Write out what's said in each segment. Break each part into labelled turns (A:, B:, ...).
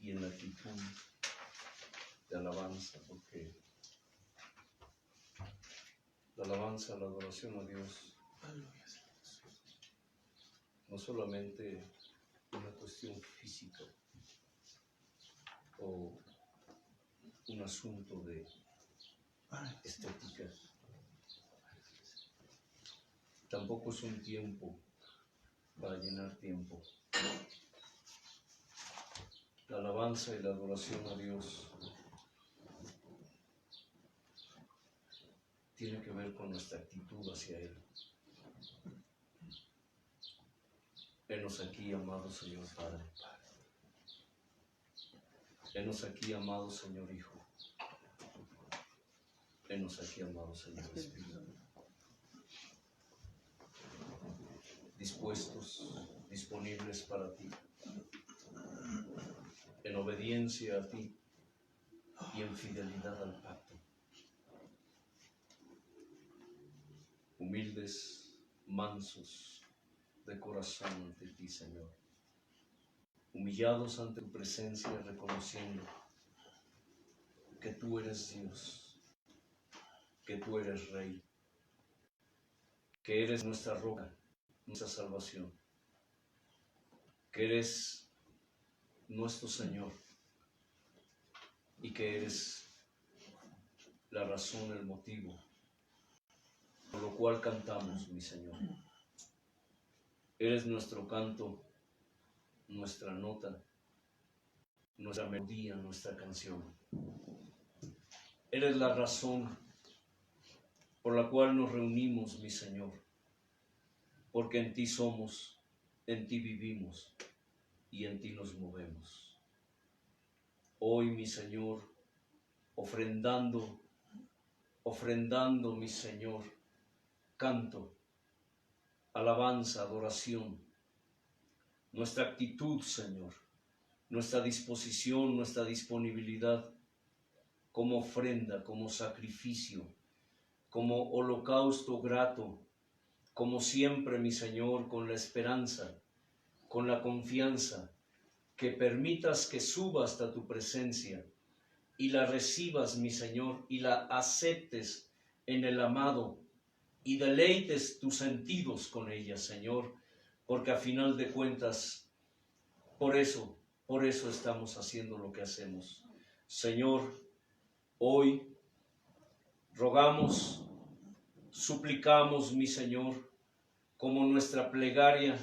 A: y en la actitud de alabanza, porque la alabanza, la adoración a Dios no solamente una cuestión física o un asunto de estética, tampoco es un tiempo para llenar tiempo. La alabanza y la adoración a Dios tiene que ver con nuestra actitud hacia Él. Henos aquí, amado Señor Padre. Henos aquí, amado Señor Hijo. Henos aquí, amado Señor Espíritu. Dispuestos, disponibles para ti, en obediencia a ti y en fidelidad al pacto. Humildes, mansos de corazón ante ti, Señor. Humillados ante tu presencia, reconociendo que tú eres Dios, que tú eres Rey, que eres nuestra roca, nuestra salvación, que eres nuestro Señor y que eres la razón, el motivo por lo cual cantamos, mi Señor. Eres nuestro canto, nuestra nota, nuestra melodía, nuestra canción. Eres la razón por la cual nos reunimos, mi Señor, porque en ti somos, en ti vivimos y en ti nos movemos. Hoy, mi Señor, ofrendando, mi Señor, canto, alabanza, adoración, nuestra actitud, Señor, nuestra disposición, nuestra disponibilidad como ofrenda, como sacrificio, como holocausto grato, como siempre, mi Señor, con la esperanza, con la confianza, que permitas que suba hasta tu presencia y la recibas, mi Señor, y la aceptes en el amado y deleites tus sentidos con ella, Señor, porque a final de cuentas, por eso estamos haciendo lo que hacemos. Señor, hoy rogamos, suplicamos, mi Señor, como nuestra plegaria,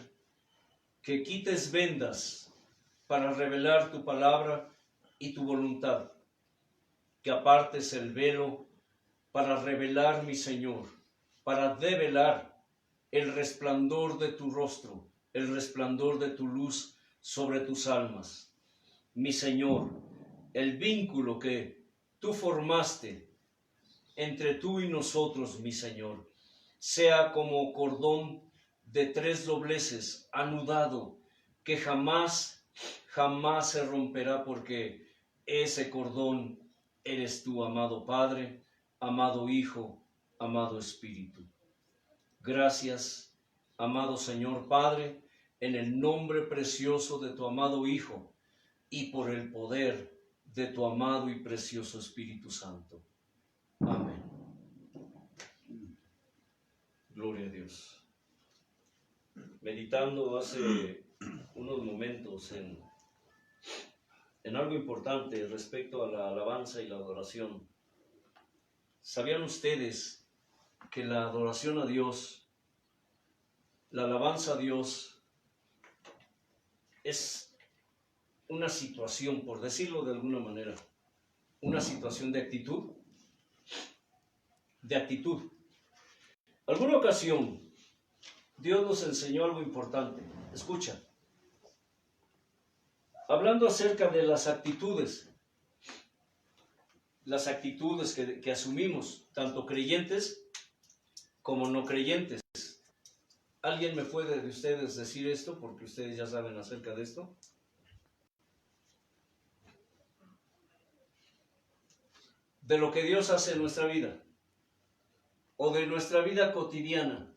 A: que quites vendas para revelar tu palabra y tu voluntad, que apartes el velo para revelar, mi Señor, para develar el resplandor de tu rostro, el resplandor de tu luz sobre tus almas. Mi Señor, el vínculo que tú formaste entre tú y nosotros, mi Señor, sea como cordón de 3 dobleces, anudado, que jamás se romperá, porque ese cordón eres tú, amado Padre, amado Hijo, amado Espíritu. Gracias, amado Señor Padre, en el nombre precioso de tu amado Hijo y por el poder de tu amado y precioso Espíritu Santo. Amén. Gloria a Dios. Meditando hace unos momentos en algo importante respecto a la alabanza y la adoración. ¿Sabían ustedes que la adoración a Dios, la alabanza a Dios, es una situación, por decirlo de alguna manera, una situación de actitud? De actitud. Alguna ocasión, Dios nos enseñó algo importante. Escucha. Hablando acerca de las actitudes que asumimos, tanto creyentes como no creyentes. ¿Alguien me puede de ustedes decir esto? Porque ustedes ya saben acerca de esto. De lo que Dios hace en nuestra vida, o de nuestra vida cotidiana,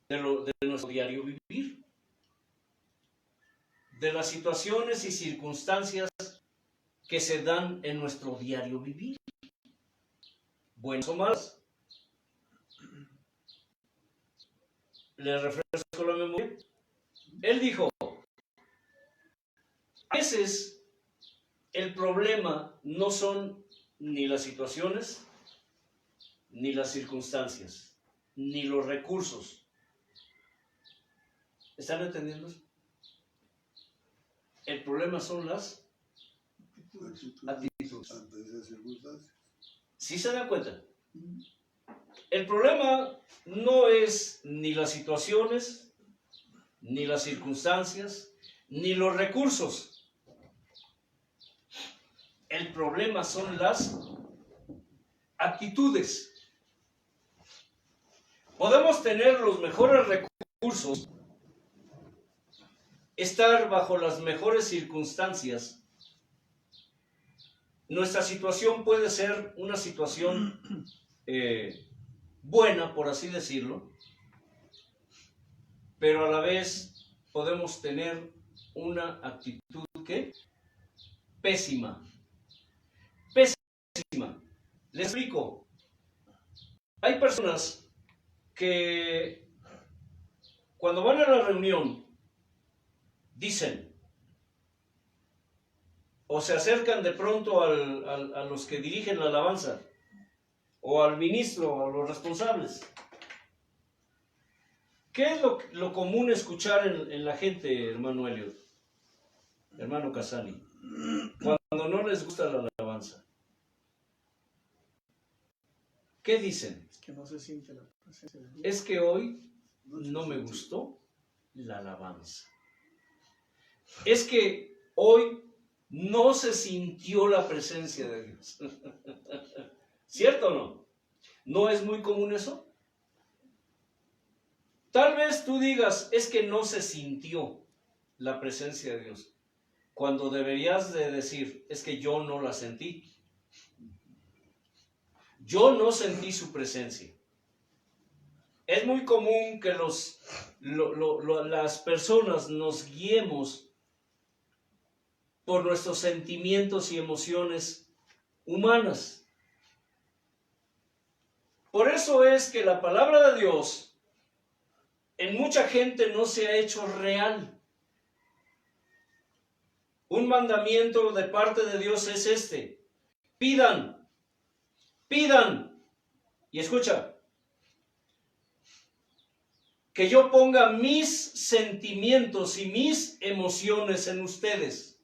A: de nuestro diario vivir. de las situaciones y circunstancias que se dan en nuestro diario vivir, buenas o malas. Le refresco la memoria. Él dijo, a veces el problema no son ni las situaciones, ni las circunstancias, ni los recursos. ¿Están entendiendo? El problema son las actitudes. ¿Sí se dan cuenta? El problema no es ni las situaciones, ni las circunstancias, ni los recursos. El problema son las actitudes. Podemos tener los mejores recursos, estar bajo las mejores circunstancias. Nuestra situación puede ser una situación buena, por así decirlo, pero a la vez podemos tener una actitud que pésima. Pésima. Les explico. Hay personas que cuando van a la reunión dicen o se acercan de pronto a los que dirigen la alabanza o al ministro o a los responsables. ¿Qué es lo común escuchar en la gente, hermano Elliot, hermano Casani, cuando no les gusta la alabanza? ¿Qué dicen?
B: Es que no se siente la presencia de Dios.
A: Es que hoy no me gustó la alabanza. Es que hoy no se sintió la presencia de Dios. ¿Cierto o no? ¿No es muy común eso? Tal vez tú digas, es que no se sintió la presencia de Dios, cuando deberías de decir, es que yo no la sentí. Yo no sentí su presencia. Es muy común que las personas nos guiemos por nuestros sentimientos y emociones humanas. Por eso es que la palabra de Dios en mucha gente no se ha hecho real. Un mandamiento de parte de Dios es este: pidan, y escucha, que yo ponga mis sentimientos y mis emociones en ustedes.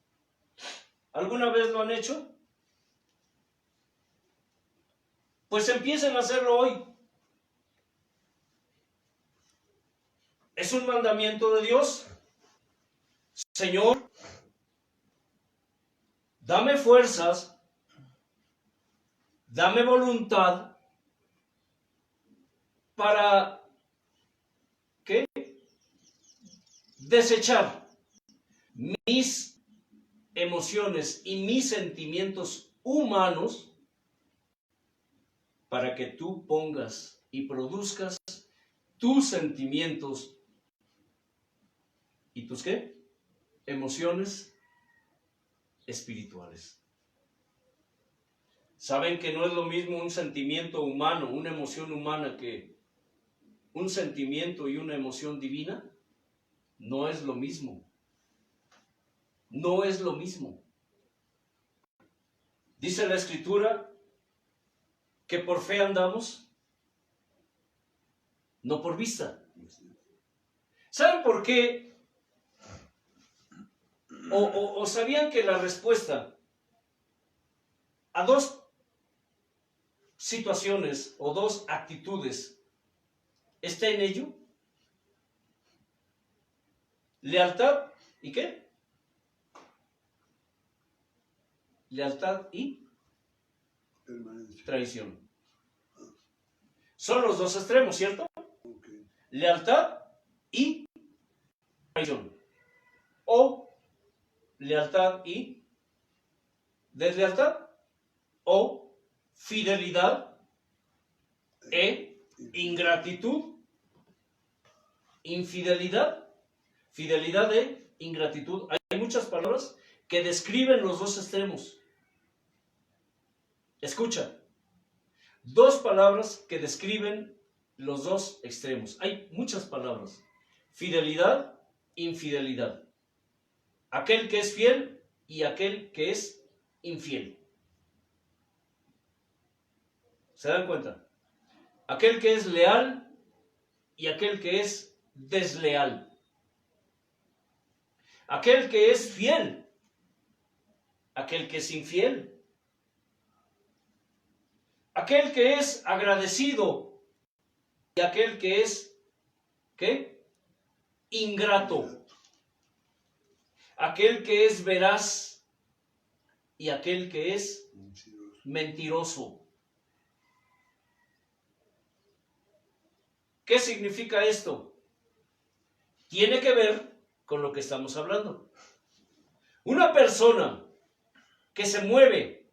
A: ¿Alguna vez lo han hecho? Pues empiecen a hacerlo hoy. Es un mandamiento de Dios. Señor, dame fuerzas, dame voluntad para, ¿qué? Desechar mis emociones y mis sentimientos humanos para que tú pongas y produzcas tus sentimientos y tus ¿qué? Emociones espirituales. ¿Saben que no es lo mismo un sentimiento humano, una emoción humana, que un sentimiento y una emoción divina? No es lo mismo. No es lo mismo. Dice la Escritura que por fe andamos, no por vista. ¿Saben por qué? ¿O sabían que la respuesta a dos situaciones o dos actitudes está en ello? Lealtad y ¿qué? Lealtad y traición. Son los dos extremos, ¿cierto?
C: Okay.
A: Lealtad y traición. O lealtad y deslealtad. O fidelidad e ingratitud. Infidelidad, fidelidad e ingratitud. hay muchas palabras que describen los dos extremos. Escucha, dos palabras que describen los dos extremos. Hay muchas palabras. Fidelidad, infidelidad. Aquel que es fiel y aquel que es infiel. ¿Se dan cuenta? Aquel que es leal y aquel que es desleal. Aquel que es fiel, aquel que es infiel. Aquel que es agradecido y aquel que es, ¿qué? Ingrato. Aquel que es veraz y aquel que es mentiroso. ¿Qué significa esto? Tiene que ver con lo que estamos hablando. Una persona que se mueve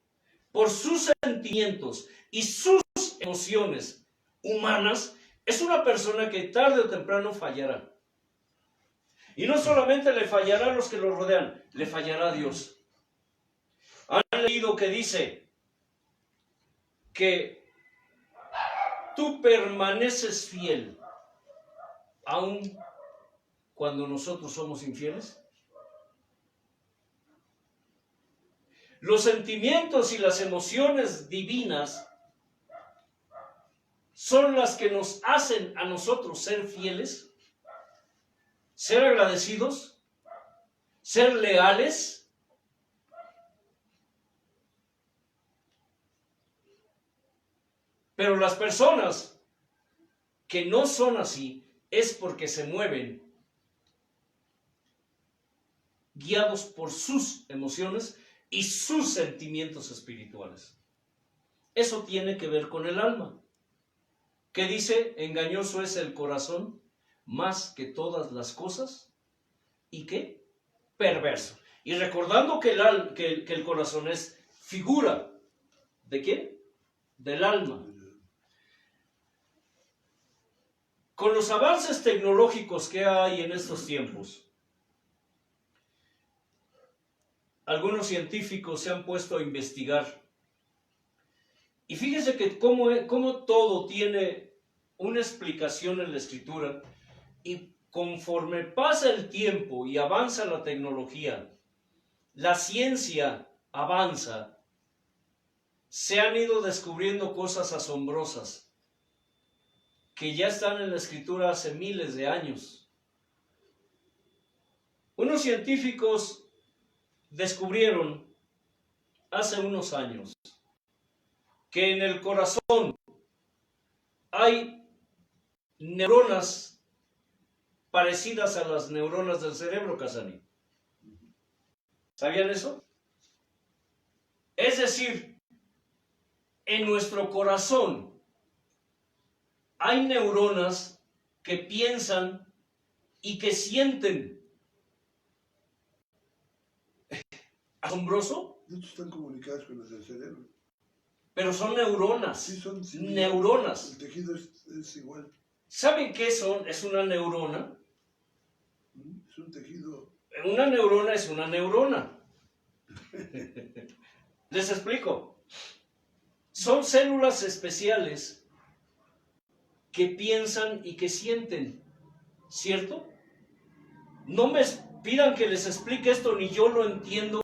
A: por sus sentimientos y sus emociones humanas es una persona que tarde o temprano fallará. Y no solamente le fallará a los que lo rodean, le fallará a Dios. Han leído que dice que tú permaneces fiel aun cuando nosotros somos infieles. Los sentimientos y las emociones divinas son las que nos hacen a nosotros ser fieles, ser agradecidos, ser leales. Pero las personas que no son así es porque se mueven guiados por sus emociones y sus sentimientos espirituales. Eso tiene que ver con el alma, que dice, engañoso es el corazón más que todas las cosas, y ¿qué? Perverso. Y recordando que el corazón es figura, ¿de quién? Del alma. Con los avances tecnológicos que hay en estos tiempos, algunos científicos se han puesto a investigar. Y fíjense que cómo todo tiene una explicación en la Escritura, y conforme pasa el tiempo y avanza la tecnología, la ciencia avanza, se han ido descubriendo cosas asombrosas que ya están en la Escritura hace miles de años. Unos científicos descubrieron hace unos años que en el corazón hay neuronas parecidas a las neuronas del cerebro, Casani. ¿Sabían eso? Es decir, en nuestro corazón hay neuronas que piensan y que sienten. ¿Asombroso?
C: Estos están comunicados con las del cerebro.
A: Pero son neuronas.
C: Sí, son
A: neuronas.
C: El tejido es igual.
A: ¿Saben qué son? Es una neurona.
C: Es un tejido.
A: Una neurona es una neurona. Les explico. Son células especiales que piensan y que sienten, ¿cierto? No me pidan que les explique esto, ni yo lo entiendo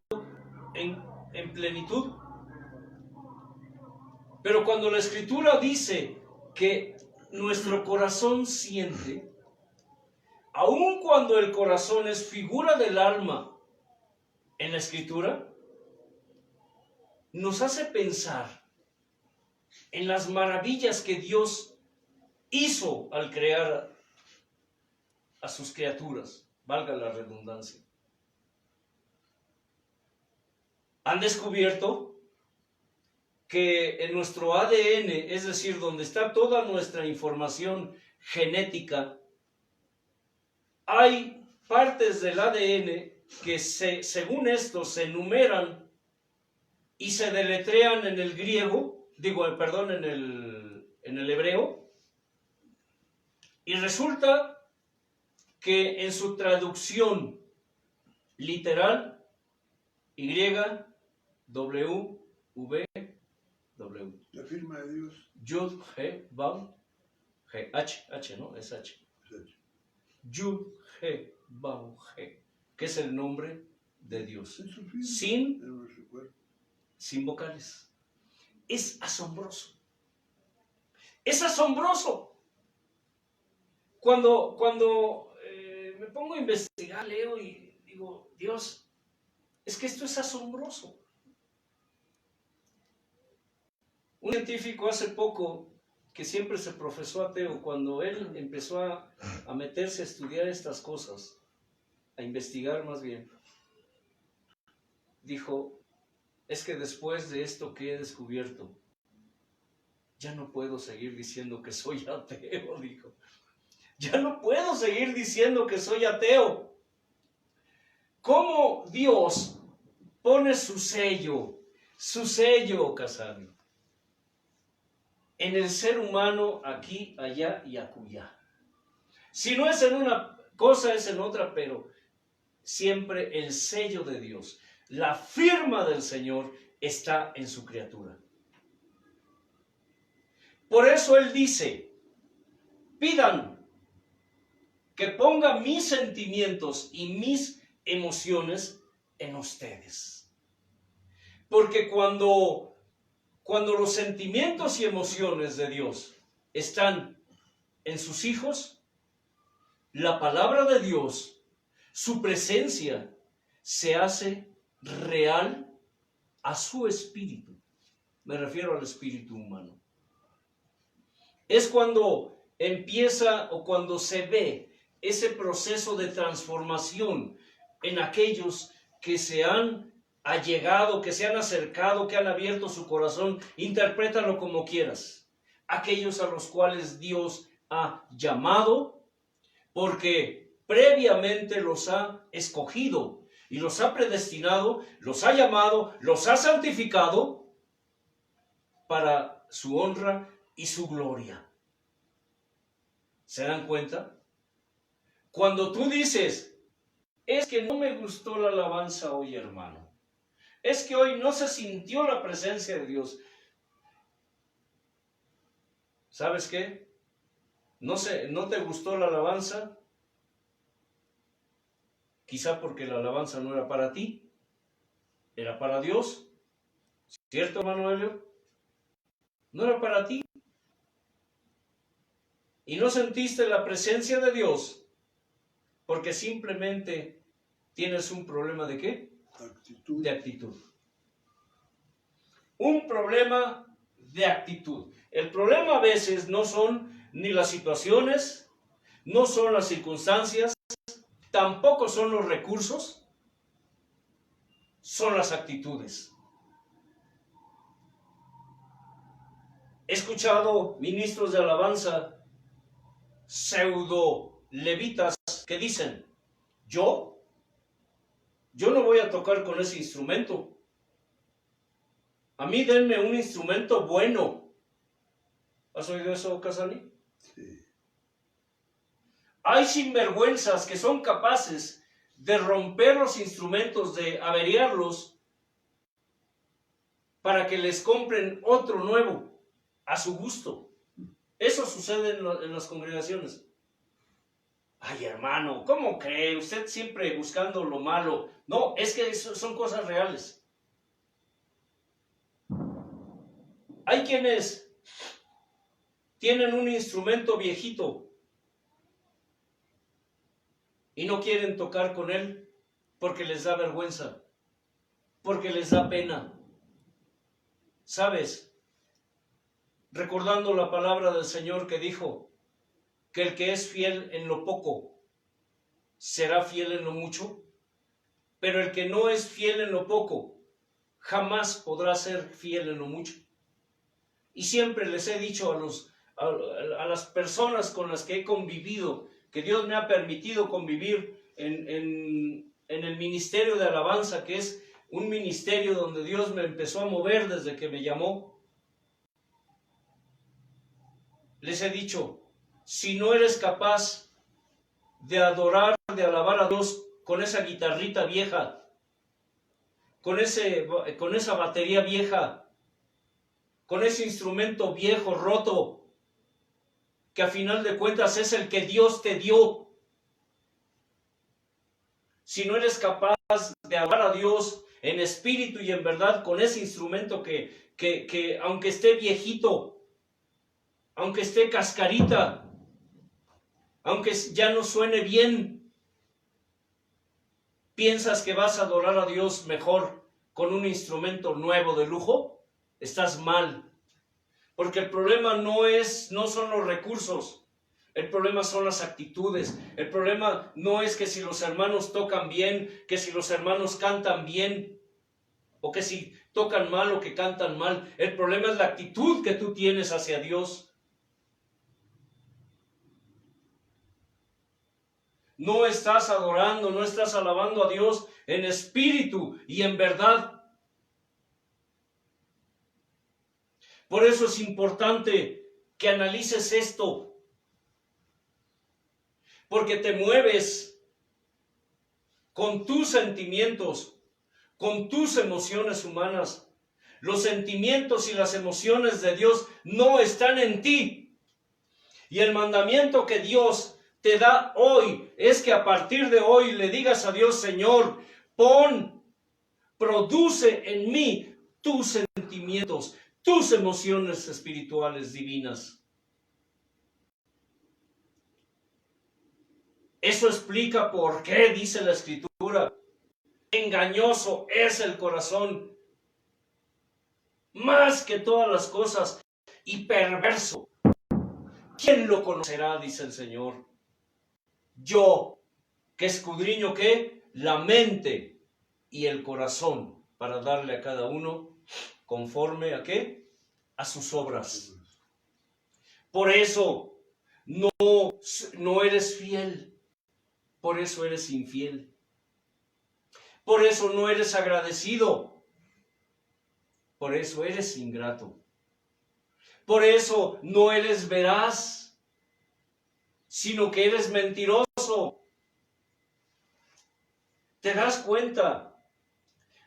A: en plenitud. Pero cuando la Escritura dice que nuestro corazón siente, aun cuando el corazón es figura del alma en la Escritura, nos hace pensar en las maravillas que Dios hizo al crear a sus criaturas, valga la redundancia. Han descubierto que en nuestro ADN, es decir, donde está toda nuestra información genética, hay partes del ADN que según esto se enumeran y se deletrean en el griego, en el hebreo, y resulta que en su traducción literal, Y, W, V, W.
C: La firma de Dios
A: Yud, He, Vav, He. H, ¿no? Es H.
C: es H.
A: Yud, He, Vav, He. Que es el nombre de Dios.
C: Es su firma
A: Sin
C: en nuestro cuerpo.
A: Sin vocales. Es asombroso. Es asombroso. Cuando me pongo a investigar, leo y digo, Dios, es que esto es asombroso. Un científico hace poco, que siempre se profesó ateo, cuando él empezó a meterse a estudiar estas cosas, a investigar más bien, dijo, es que después de esto que he descubierto, ya no puedo seguir diciendo que soy ateo, dijo. Ya no puedo seguir diciendo que soy ateo. ¿Cómo Dios pone su sello, Casani, en el ser humano aquí, allá y acullá? Si no es en una cosa, es en otra, pero siempre el sello de Dios, la firma del Señor está en su criatura. Por eso Él dice, pidan que ponga mis sentimientos y mis emociones en ustedes. Porque cuando los sentimientos y emociones de Dios están en sus hijos, la palabra de Dios, su presencia, se hace real a su espíritu. Me refiero al espíritu humano. Es cuando empieza o cuando se ve ese proceso de transformación en aquellos que se han allegado, que se han acercado, que han abierto su corazón. Interprétalo como quieras. Aquellos a los cuales Dios ha llamado, porque previamente los ha escogido y los ha predestinado, los ha llamado, los ha santificado para su honra y su gloria. ¿Se dan cuenta? Cuando tú dices, es que no me gustó la alabanza hoy, hermano, es que hoy no se sintió la presencia de Dios, ¿sabes qué? No te gustó la alabanza, quizá porque la alabanza no era para ti, era para Dios, ¿cierto, hermano Helio? No era para ti. Y no sentiste la presencia de Dios porque simplemente tienes un problema ¿de qué?
C: Actitud.
A: De actitud. Un problema de actitud. El problema a veces no son ni las situaciones, no son las circunstancias, tampoco son los recursos, son las actitudes. He escuchado ministros de alabanza pseudo levitas que dicen, yo no voy a tocar con ese instrumento. A mí denme un instrumento bueno. ¿Has oído eso, Casani?
C: Sí.
A: Hay sinvergüenzas que son capaces de romper los instrumentos, de averiarlos, para que les compren otro nuevo, a su gusto. Eso sucede en las congregaciones. Ay, hermano, ¿cómo cree? Usted siempre buscando lo malo. No, es que eso son cosas reales. Hay quienes tienen un instrumento viejito y no quieren tocar con él porque les da vergüenza, porque les da pena. ¿Sabes? Recordando la palabra del Señor que dijo que el que es fiel en lo poco será fiel en lo mucho, pero el que no es fiel en lo poco jamás podrá ser fiel en lo mucho. Y siempre les he dicho a las personas con las que he convivido, que Dios me ha permitido convivir en el ministerio de alabanza, que es un ministerio donde Dios me empezó a mover desde que me llamó. Les he dicho, si no eres capaz de adorar, de alabar a Dios con esa guitarrita vieja, con esa batería vieja, con ese instrumento viejo, roto, que a final de cuentas es el que Dios te dio. Si no eres capaz de adorar a Dios en espíritu y en verdad con ese instrumento que aunque esté viejito, aunque esté cascarita, aunque ya no suene bien, ¿piensas que vas a adorar a Dios mejor con un instrumento nuevo de lujo? Estás mal. Porque el problema no son los recursos. El problema son las actitudes. El problema no es que si los hermanos tocan bien, que si los hermanos cantan bien, o que si tocan mal o que cantan mal. El problema es la actitud que tú tienes hacia Dios. No estás adorando, no estás alabando a Dios en espíritu y en verdad. Por eso es importante que analices esto. Porque te mueves con tus sentimientos, con tus emociones humanas. Los sentimientos y las emociones de Dios no están en ti. Y el mandamiento que Dios te da hoy es que a partir de hoy le digas a Dios: Señor, produce en mí tus sentimientos, tus emociones espirituales divinas. Eso explica por qué dice la Escritura: engañoso es el corazón, más que todas las cosas, y perverso. ¿Quién lo conocerá? Dice el Señor. Yo, que escudriño ¿qué? La mente y el corazón, para darle a cada uno conforme a ¿qué? A sus obras. Por eso no eres fiel. Por eso eres infiel. Por eso no eres agradecido. Por eso eres ingrato. Por eso no eres veraz, sino que eres mentiroso. ¿Te das cuenta?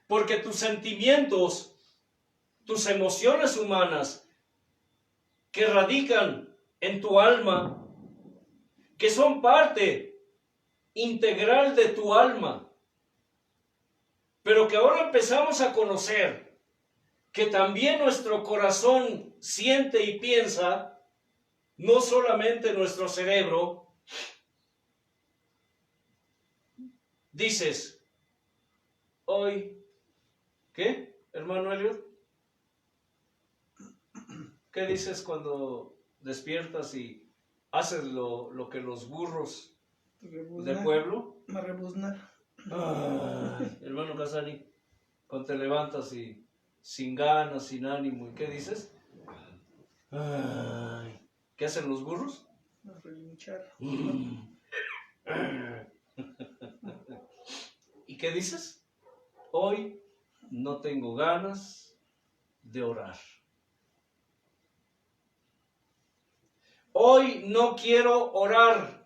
A: Porque tus sentimientos, tus emociones humanas que radican en tu alma, que son parte integral de tu alma, pero que ahora empezamos a conocer que también nuestro corazón siente y piensa, no solamente nuestro cerebro. Dices, hoy, ¿qué, hermano Elliot? ¿Qué dices cuando despiertas y haces lo que los burros de pueblo?
B: Me rebuzna.
A: Hermano Casani, cuando te levantas y sin ganas, sin ánimo, ¿y qué dices? ¿Qué hacen los burros?
B: Me relinchar.
A: ¿Y qué dices? Hoy no tengo ganas de orar. Hoy no quiero orar.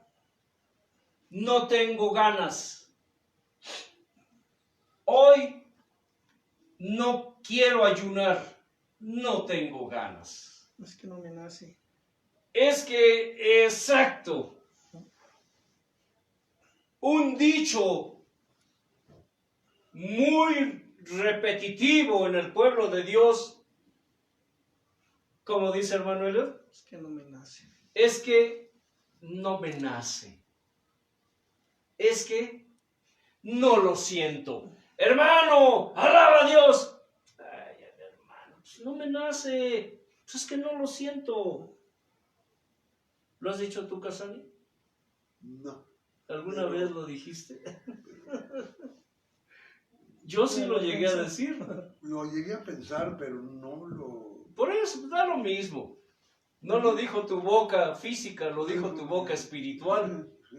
A: No tengo ganas. Hoy no quiero ayunar. No tengo ganas.
B: Es que no me nace.
A: Es que, exacto. Un dicho muy repetitivo en el pueblo de Dios, como dice hermano Elliot,
B: Es que no me nace.
A: es que no me nace. Es que no lo siento. Hermano, alaba a Dios. Ay, hermano, pues no me nace. Pues es que no lo siento. ¿Lo has dicho tú, Casani?
C: No.
A: ¿Alguna vez lo dijiste? Yo sí lo llegué a decir.
C: Lo llegué a pensar, pero no lo...
A: Por eso da lo mismo. No lo dijo tu boca física, lo dijo tu boca espiritual.
C: Sí.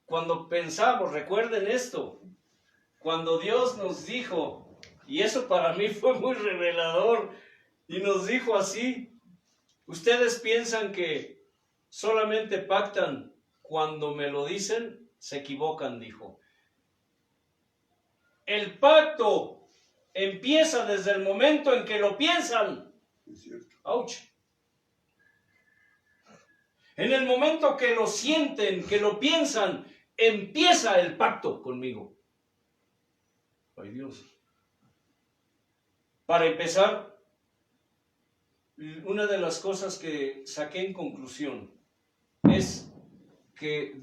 A: Cuando pensamos, recuerden esto, cuando Dios nos dijo, y eso para mí fue muy revelador, y nos dijo así: ustedes piensan que solamente pactan cuando me lo dicen, se equivocan, dijo. El pacto empieza desde el momento en que lo piensan.
C: Es cierto.
A: ¡Auch! En el momento que lo sienten, que lo piensan, empieza el pacto conmigo. ¡Ay, Dios! Para empezar, una de las cosas que saqué en conclusión es que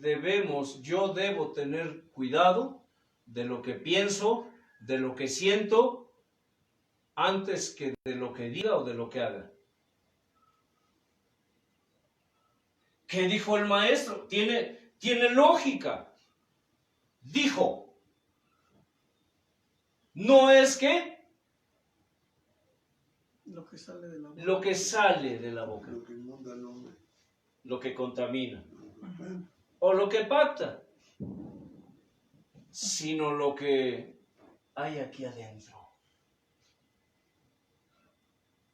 A: yo debo tener cuidado de lo que pienso, de lo que siento, antes que de lo que diga o de lo que haga. ¿Qué dijo el maestro? Tiene lógica. Dijo. No es que
B: Lo que sale de la boca.
A: lo que sale de la boca,
C: Lo que inunda al hombre.
A: lo que contamina,
C: Bueno,
A: o lo que pacta, sino lo que hay aquí adentro.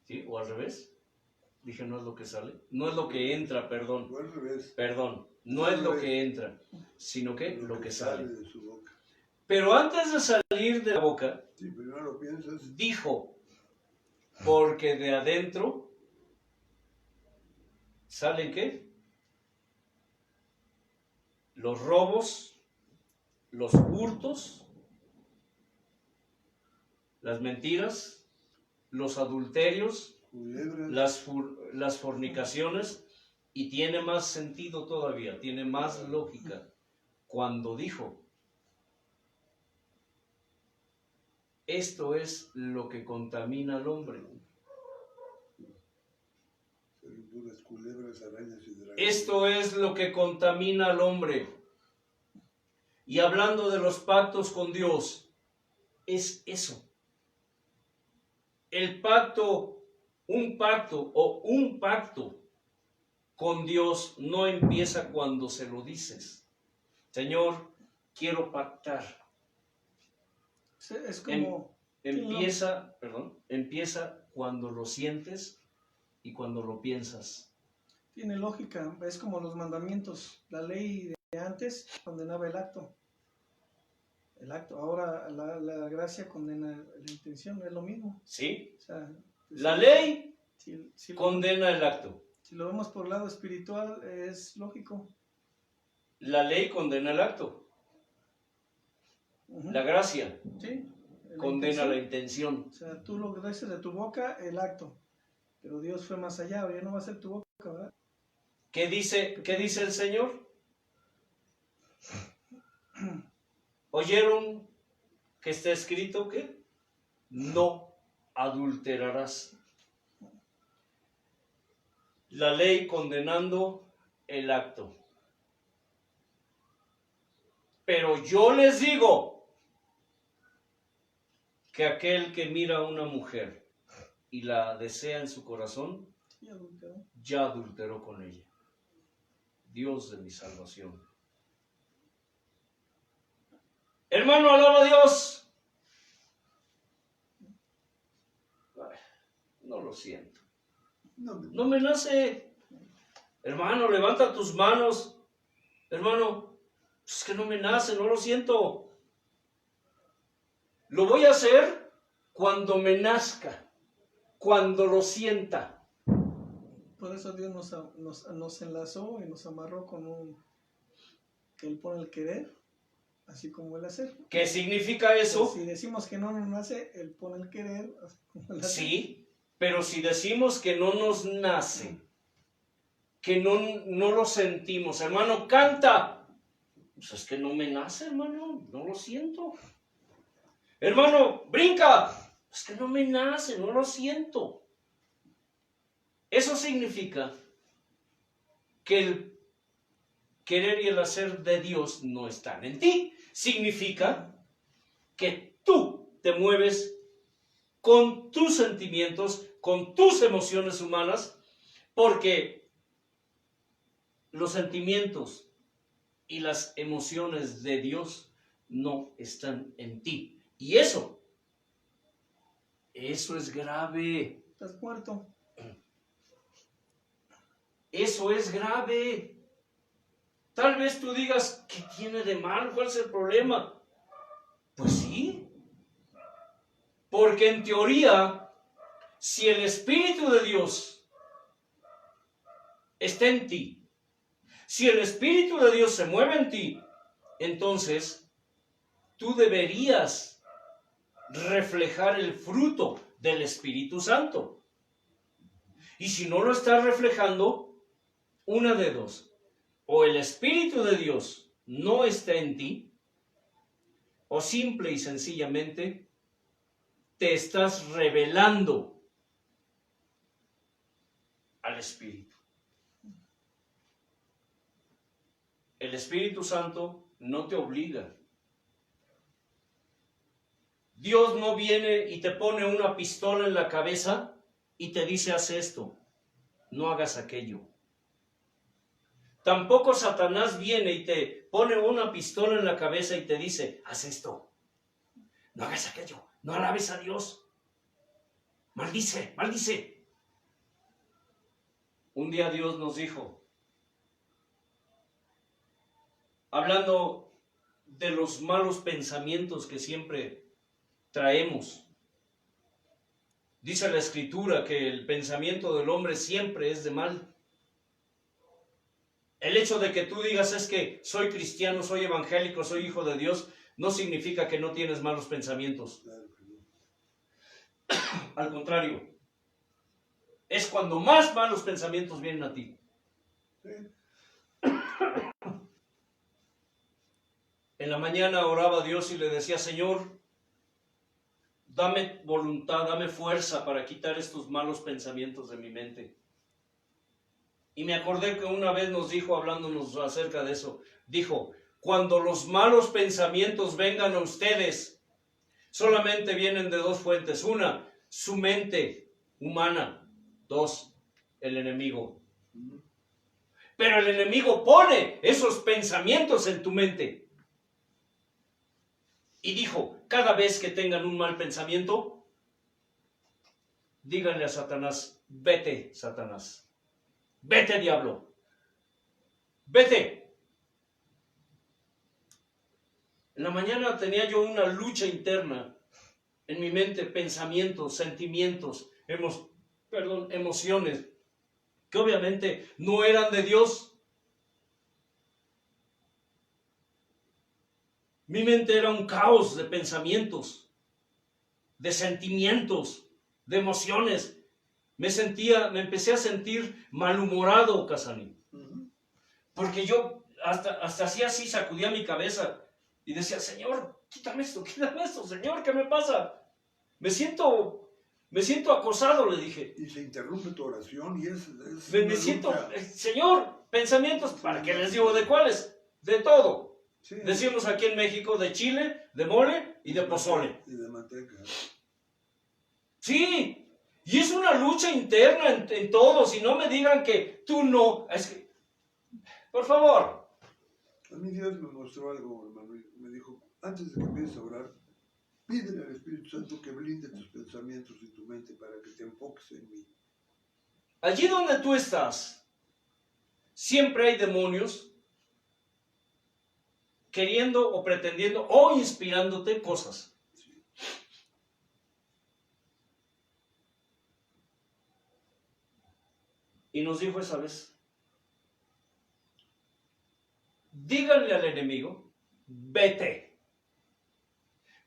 A: ¿Sí? ¿O al revés? Dije, no es lo que sale, no es lo que entra, perdón,
C: o al revés.
A: no es lo que entra, sino que lo que sale.
C: de su boca.
A: Pero antes de salir de la boca,
C: Sí, primero lo piensas.
A: dijo, porque de adentro, ¿salen qué? Los robos, los hurtos, las mentiras, los adulterios,
C: Culebras.
A: las fornicaciones, y tiene más sentido todavía, tiene más lógica cuando dijo, esto es lo que contamina al hombre.
C: Puras culebras, arañas y dragones.
A: Esto es lo que contamina al hombre. Y hablando de los pactos con Dios, es eso. El pacto, un pacto con Dios no empieza cuando se lo dices. Señor, quiero pactar.
B: Es como...
A: Empieza cuando lo sientes y cuando lo piensas.
B: Tiene lógica, es como los mandamientos. La ley de antes condenaba el acto. Ahora la gracia condena la intención, es lo mismo.
A: ¿Sí?
B: O sea,
A: La ley
B: si
A: condena el acto.
B: Si lo vemos por el lado espiritual, es lógico.
A: La ley condena el acto.
B: Uh-huh.
A: La gracia
B: Sí,
A: condena la intención.
B: O sea, tú lo que dices de tu boca, el acto. Pero Dios fue más allá, ya no va a ser tu boca, ¿verdad?
A: ¿Qué dice el Señor? ¿Oyeron que está escrito que no adulterarás? La ley condenando el acto. Pero yo les digo que aquel que mira a una mujer y la desea en su corazón, ya adulteró con ella. Dios de mi salvación. Hermano, alaba a Dios. Ay, no lo siento. No me nace. Hermano, levanta tus manos. Hermano, es que no me nace, no lo siento. Lo voy a hacer cuando me nazca, cuando lo sienta.
B: Por eso Dios nos enlazó y nos amarró con que Él pone el querer, así como el hacer.
A: ¿Qué significa eso?
B: Si decimos que no nos nace, Él pone el querer, así como el hacer.
A: Sí, pero si decimos que no nos nace, que no lo sentimos, hermano, canta. Pues es que no me nace, hermano, no lo siento. Hermano, brinca. Es que no me nace, no lo siento. Eso significa que el querer y el hacer de Dios no están en ti. Significa que tú te mueves con tus sentimientos, con tus emociones humanas, porque los sentimientos y las emociones de Dios no están en ti. Y eso es grave.
B: Estás muerto.
A: Eso es grave. Tal vez tú digas, ¿qué tiene de mal? ¿Cuál es el problema? Pues sí, Porque en teoría, si el Espíritu de Dios está en ti, si el Espíritu de Dios se mueve en ti, entonces tú deberías reflejar el fruto del Espíritu Santo. Y si no lo estás reflejando, una de dos: o el Espíritu de Dios no está en ti, o simple y sencillamente te estás revelando al Espíritu. El Espíritu Santo no te obliga. Dios no viene y te pone una pistola en la cabeza y te dice: haz esto, no hagas aquello. Tampoco Satanás viene y te pone una pistola en la cabeza y te dice: haz esto, no hagas aquello, no alabes a Dios, maldice, maldice. Un día Dios nos dijo, hablando de los malos pensamientos que siempre traemos, dice la Escritura que el pensamiento del hombre siempre es de mal. El hecho de que tú digas es que soy cristiano, soy evangélico, soy hijo de Dios, no significa que no tienes malos pensamientos. Al contrario, es cuando más malos pensamientos vienen a ti. En la mañana oraba a Dios y le decía: Señor, dame voluntad, dame fuerza para quitar estos malos pensamientos de mi mente. Y me acordé que una vez nos dijo, hablándonos acerca de eso, dijo: cuando los malos pensamientos vengan a ustedes, solamente vienen de dos fuentes. Una, su mente humana. Dos, el enemigo. Pero el enemigo pone esos pensamientos en tu mente. Y dijo: cada vez que tengan un mal pensamiento, díganle a Satanás: vete, Satanás. Vete, diablo. Vete. En la mañana tenía yo una lucha interna en mi mente, pensamientos, sentimientos, emociones, que obviamente no eran de Dios. Mi mente era un caos de pensamientos, de sentimientos, de emociones. Me empecé a sentir malhumorado, Casanín. Porque yo hasta hacía así, sacudía mi cabeza y decía: Señor, quítame esto, Señor, ¿qué me pasa? Me siento acosado, le dije.
C: Y se interrumpe tu oración y es
A: me siento, Señor, pensamientos, ¿para qué les digo de cuáles? De todo. Sí. Decimos aquí en México: de chile, de mole y de pozole.
C: Y de manteca.
A: Sí. Y es una lucha interna en todos, y no me digan que tú no. Es que, por favor.
C: A mí Dios me mostró algo, hermano. Me dijo: antes de que empieces a orar, pídele al Espíritu Santo que blinde tus pensamientos y tu mente para que te enfoques en mí.
A: Allí donde tú estás, siempre hay demonios queriendo o pretendiendo o inspirándote cosas. Y nos dijo esa vez: díganle al enemigo: vete,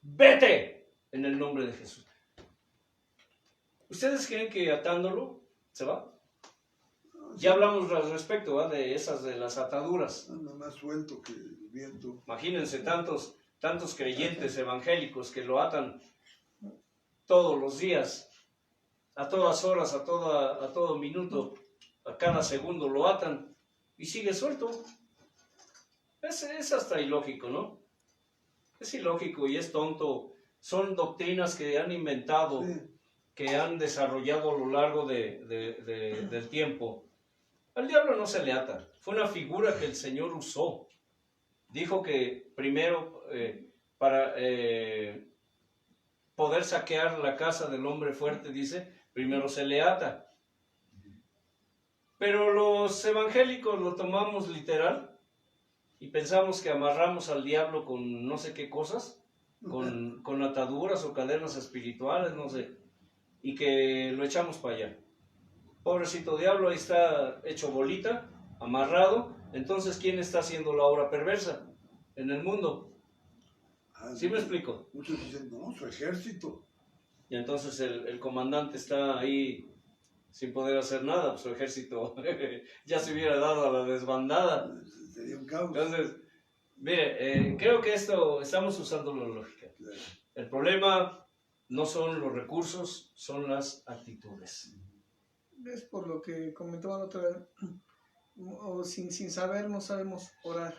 A: vete, en el nombre de Jesús. ¿Ustedes creen que atándolo se va? Ya hablamos al respecto, ¿verdad? De esas, de las ataduras.
C: Anda más suelto que el viento.
A: Imagínense tantos creyentes evangélicos que lo atan todos los días, a todas horas, a todo minuto, a cada segundo lo atan y sigue suelto. Es hasta ilógico, ¿no? Es ilógico y es tonto. Son doctrinas que han inventado, sí, que han desarrollado a lo largo del tiempo. Al diablo no se le ata. Fue una figura que el Señor usó. Dijo que primero, para poder saquear la casa del hombre fuerte, dice, primero se le ata. Pero los evangélicos lo tomamos literal y pensamos que amarramos al diablo con no sé qué cosas con ataduras o cadenas espirituales, no sé, y que lo echamos para allá. Pobrecito diablo, ahí está hecho bolita, amarrado. Entonces, ¿quién está haciendo la obra perversa en el mundo? ¿Sí me explico?
C: Muchos dicen, no, su ejército.
A: Y entonces el comandante está ahí sin poder hacer nada, su ejército ya se hubiera dado a la desbandada.
C: Sería un caos.
A: Entonces, mire, creo que estamos usando la lógica.
C: Claro.
A: El problema no son los recursos, son las actitudes.
B: Es por lo que comentaba la otra vez, o sin saber no sabemos orar.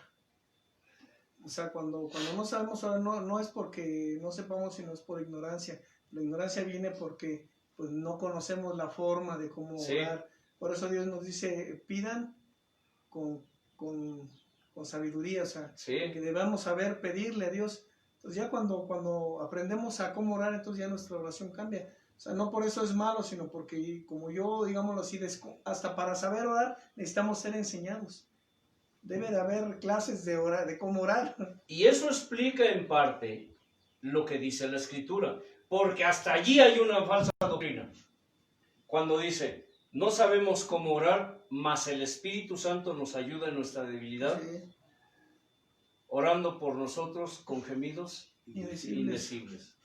B: O sea, cuando no sabemos orar no es porque no sepamos, sino es por ignorancia. La ignorancia viene porque pues no conocemos la forma de cómo
A: Sí.
B: orar. Por eso Dios nos dice, pidan con sabiduría, o sea,
A: Sí.
B: que debamos saber pedirle a Dios. Entonces ya cuando aprendemos a cómo orar, entonces ya nuestra oración cambia. O sea, no por eso es malo, sino porque, como yo, digámoslo así, hasta para saber orar necesitamos ser enseñados. Debe de haber clases de cómo orar.
A: Y eso explica en parte lo que dice la Escritura, porque hasta allí hay una falsa doctrina. Cuando dice, no sabemos cómo orar, mas el Espíritu Santo nos ayuda en nuestra debilidad,
B: Sí,
A: orando por nosotros con gemidos
B: indecibles.
A: indecibles.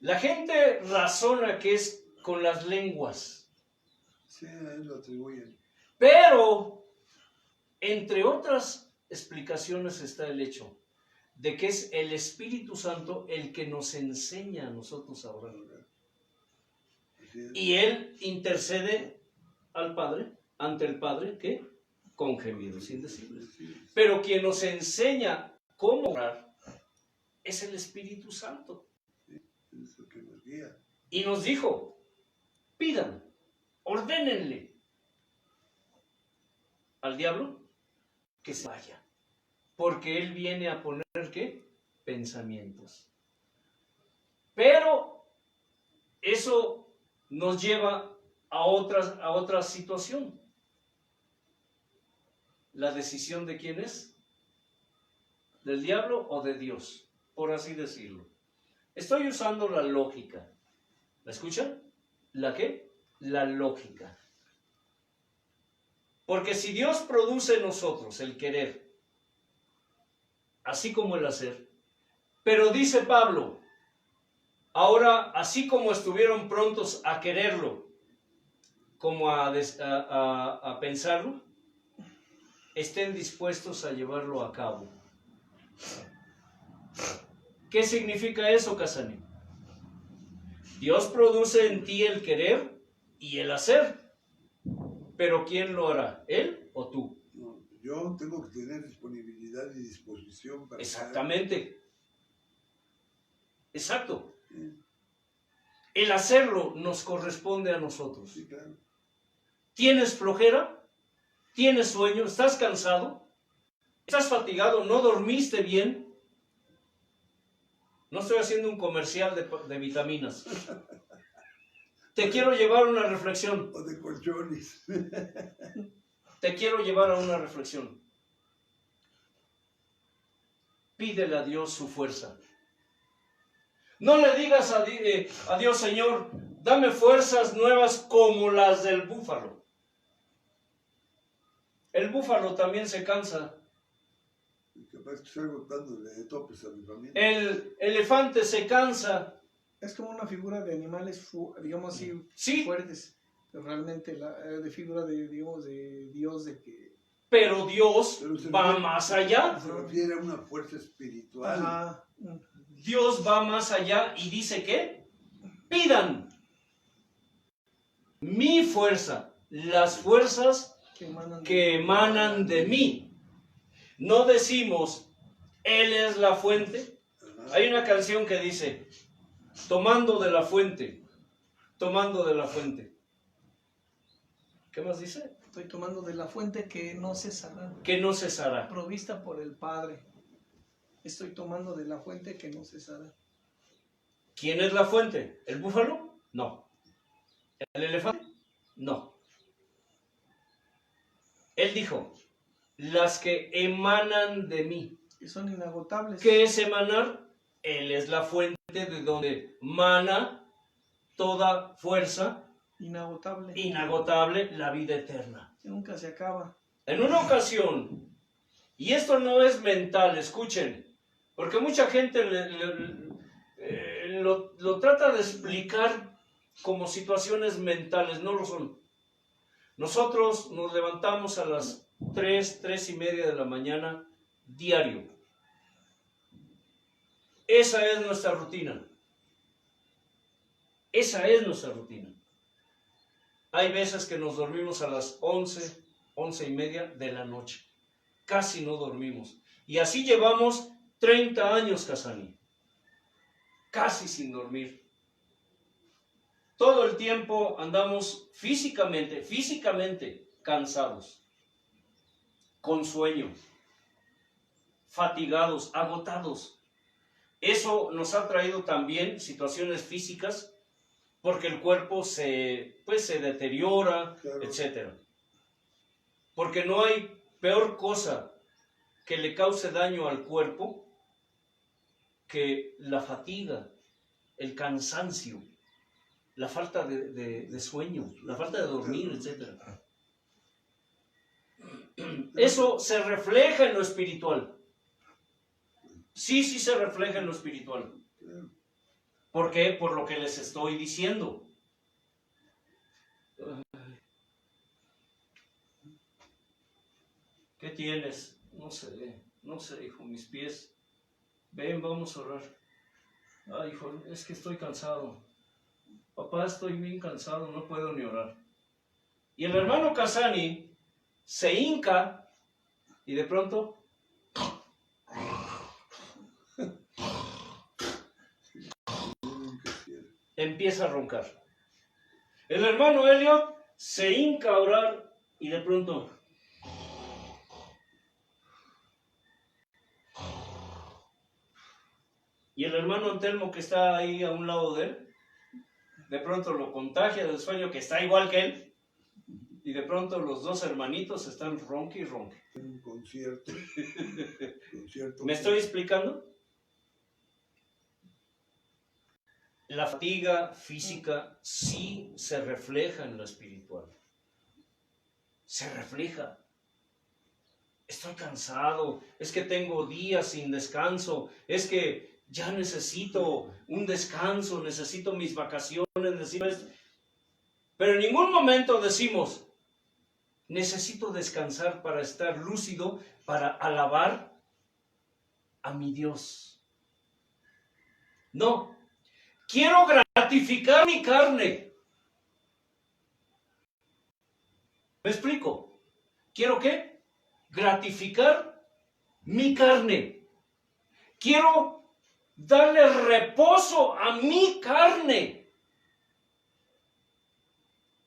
A: La gente razona que es con las lenguas,
C: Sí, a él lo atribuyen.
A: pero entre otras explicaciones está el hecho de que es el Espíritu Santo el que nos enseña a nosotros a orar.
C: Así es.
A: Y Él intercede al Padre, ante el Padre, ¿qué? Con gemidos indecibles.
C: Sí,
A: Pero quien nos enseña cómo orar es el Espíritu Santo.
C: es lo que nos guía.
A: Y nos dijo, pidan, ordénenle al diablo que se vaya. Porque él viene a poner, ¿qué? Pensamientos. Pero eso nos lleva a otra situación. ¿La decisión de quién es? ¿Del diablo o de Dios? Por así decirlo. Estoy usando la lógica. ¿La escuchan? ¿La qué? La lógica. Porque si Dios produce en nosotros el querer, así como el hacer, pero dice Pablo, ahora así como estuvieron prontos a quererlo, como a pensarlo, estén dispuestos a llevarlo a cabo. ¿Qué significa eso, Casani? Dios produce en ti el querer y el hacer, pero ¿quién lo hará? ¿Él o tú?
C: No, yo tengo que tener disponibilidad y disposición para
A: Exactamente. Exacto.
C: hacer.
A: El hacerlo nos corresponde a nosotros.
C: Sí, claro.
A: ¿Tienes flojera? ¿Tienes sueño? ¿Estás cansado? ¿Estás fatigado? ¿No dormiste bien? No estoy haciendo un comercial de vitaminas. Te quiero llevar a una reflexión.
C: O de colchones.
A: Te quiero llevar a una reflexión. Pídele a Dios su fuerza. No le digas a Dios, Señor, dame fuerzas nuevas como las del búfalo. El búfalo también se cansa.
C: Capaz que salgo dándole de topes a mi familia.
A: El elefante se cansa.
B: Es como una figura de animales, digamos así,
A: Sí.
B: fuertes. Pero realmente de figura de, digamos, de Dios, de que...
A: Pero Dios
C: Pero se
A: va
C: refiere-
A: más allá.
C: Se refiere a una fuerza espiritual.
B: Ajá.
A: Dios va más allá y dice que pidan mi fuerza, las fuerzas que emanan de mí. No decimos, Él es la fuente.
C: Ajá.
A: Hay una canción que dice, tomando de la fuente, tomando de la fuente. ¿Qué más dice?
B: Estoy tomando de la fuente que no cesará,
A: Que no cesará.
B: provista por el Padre. Estoy tomando de la fuente que no cesará.
A: ¿Quién es la fuente? ¿El búfalo? No. ¿El elefante? No. Él dijo, las que emanan de mí.
B: Que son inagotables.
A: ¿Qué es emanar? Él es la fuente de donde mana toda fuerza inagotable, la vida eterna.
B: Que nunca se acaba.
A: En una ocasión, y esto no es mental, escuchen, porque mucha gente lo trata de explicar como situaciones mentales, no lo son. Nosotros nos levantamos a las 3:30 de la mañana diario. Esa es nuestra rutina. Esa es nuestra rutina. Hay veces que nos dormimos a las 11:30 de la noche. Casi no dormimos. Y así llevamos 30 años, Casani. Casi sin dormir. Todo el tiempo andamos físicamente cansados, con sueño, fatigados, agotados. Eso nos ha traído también situaciones físicas porque el cuerpo se deteriora,
C: Claro.
A: etc. Porque no hay peor cosa que le cause daño al cuerpo que la fatiga, el cansancio, la falta de sueño, la falta de dormir, etc. Eso se refleja en lo espiritual. Sí se refleja en lo espiritual. ¿Por qué? Por lo que les estoy diciendo. ¿Qué tienes? No sé, hijo, mis pies. Ven, vamos a orar. Ay, hijo, es que estoy cansado. Papá, estoy bien cansado, no puedo ni orar. Y el hermano Casani se hinca y de pronto empieza a roncar. El hermano Elliot se hinca a orar y de pronto y el hermano Antelmo, que está ahí a un lado de él, de pronto lo contagia del sueño, que está igual que él, y de pronto los dos hermanitos están ronque y ronque.
C: Un concierto.
A: ¿Me estoy explicando? La fatiga física sí se refleja en lo espiritual. Se refleja. Estoy cansado, es que tengo días sin descanso, es que ya necesito un descanso, necesito mis vacaciones, necesito esto. Pero en ningún momento decimos, necesito descansar para estar lúcido, para alabar a mi Dios. No, quiero gratificar mi carne. ¿Me explico? ¿Quiero qué? Gratificar mi carne. Quiero darle reposo a mi carne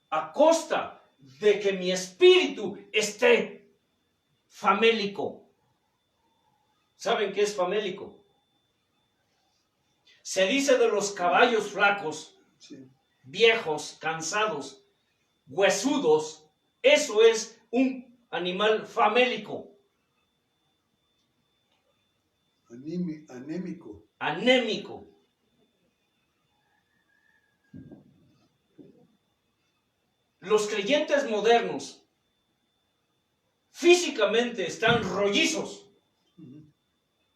A: a costa de que mi espíritu esté famélico. ¿Saben qué es famélico? Se dice de los caballos flacos,
C: Sí.
A: viejos, cansados, huesudos. Eso es un animal famélico.
C: Anémico.
A: Anémico. Los creyentes modernos físicamente están rollizos,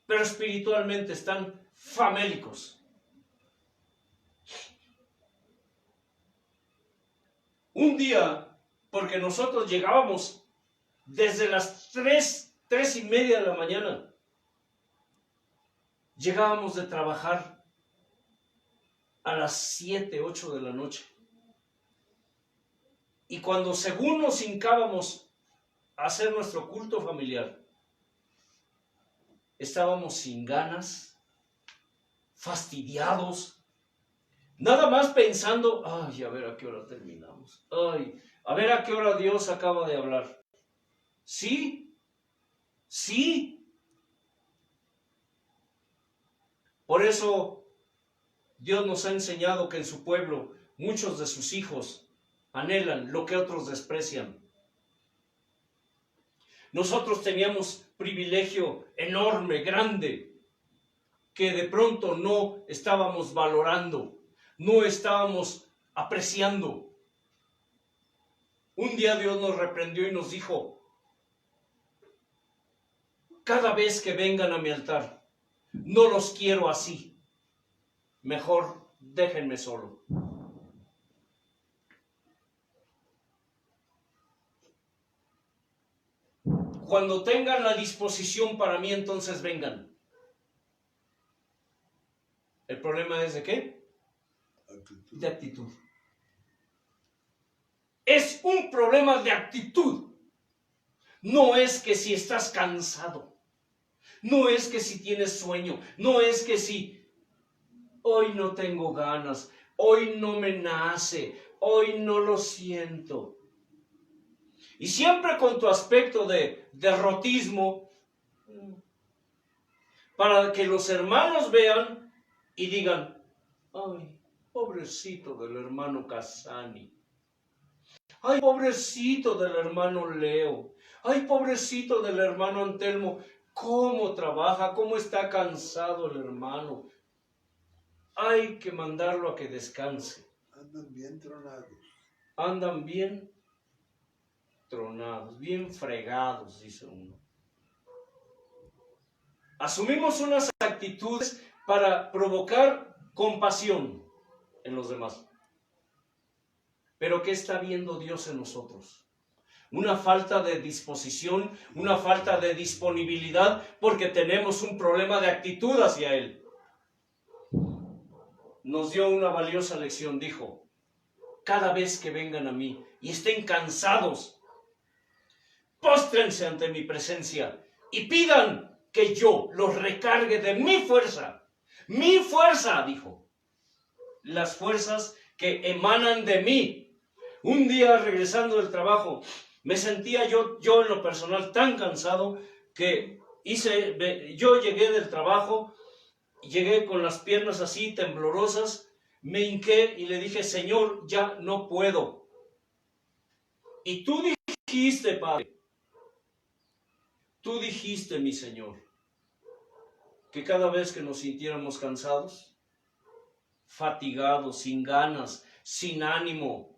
A: pero espiritualmente están famélicos. Un día, porque nosotros llegábamos desde las 3:30 de la mañana, llegábamos de trabajar a las 7, 8 de la noche. Y cuando según nos hincábamos a hacer nuestro culto familiar, estábamos sin ganas, fastidiados, nada más pensando, ay, a ver a qué hora terminamos, ay, a ver a qué hora Dios acaba de hablar. Sí. Por eso Dios nos ha enseñado que en su pueblo muchos de sus hijos anhelan lo que otros desprecian. Nosotros teníamos privilegio enorme, grande, que de pronto no estábamos valorando, no estábamos apreciando. Un día Dios nos reprendió y nos dijo, cada vez que vengan a mi altar, no los quiero así. Mejor déjenme solo. Cuando tengan la disposición para mí, entonces vengan. ¿El problema es de qué?
C: Actitud.
A: De actitud. Es un problema de actitud. No es que si estás cansado, no es que si tienes sueño, no es que si hoy no tengo ganas, hoy no me nace, hoy no lo siento. Y siempre con tu aspecto de derrotismo, para que los hermanos vean y digan, ay, pobrecito del hermano Casani. Ay, pobrecito del hermano Leo. Ay, pobrecito del hermano Antelmo. ¿Cómo trabaja? ¿Cómo está cansado el hermano? Hay que mandarlo a que descanse.
C: Andan bien tronados.
A: Andan bien tronados, bien fregados, dice uno. Asumimos unas actitudes para provocar compasión en los demás. Pero ¿qué está viendo Dios en nosotros? Una falta de disposición, una falta de disponibilidad, porque tenemos un problema de actitud hacia Él. Nos dio una valiosa lección, dijo, cada vez que vengan a mí y estén cansados, póstrense ante mi presencia y pidan que yo los recargue de mi fuerza. Mi fuerza, dijo. Las fuerzas que emanan de mí. Un día regresando del trabajo, me sentía yo en lo personal tan cansado que yo llegué del trabajo, llegué con las piernas así temblorosas, me hinqué y le dije, Señor, ya no puedo. Y tú dijiste, Padre, tú dijiste, mi Señor, que cada vez que nos sintiéramos cansados, fatigados, sin ganas, sin ánimo,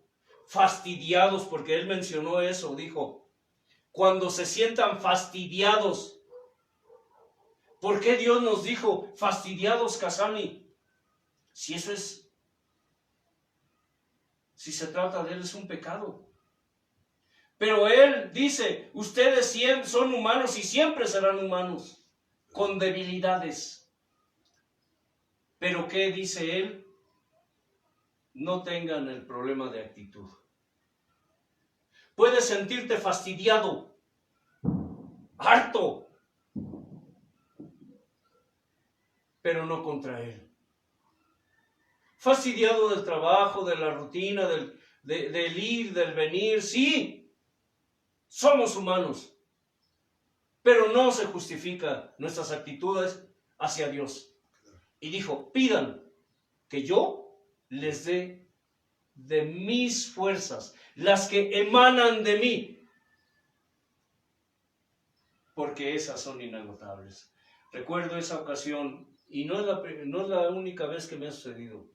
A: fastidiados, porque Él mencionó eso, dijo, cuando se sientan fastidiados. ¿Por qué Dios nos dijo fastidiados, Casani? Si eso es, si se trata de Él, es un pecado. Pero Él dice, ustedes siempre son humanos y siempre serán humanos, con debilidades. Pero ¿qué dice Él? No tengan el problema de actitud. Puedes sentirte fastidiado, harto, pero no contra Él. Fastidiado del trabajo, de la rutina, del ir, del venir, sí, somos humanos, pero no se justifica nuestras actitudes hacia Dios. Y dijo, pidan que yo les dé de mis fuerzas, las que emanan de mí, porque esas son inagotables. Recuerdo esa ocasión, y no es la única vez que me ha sucedido.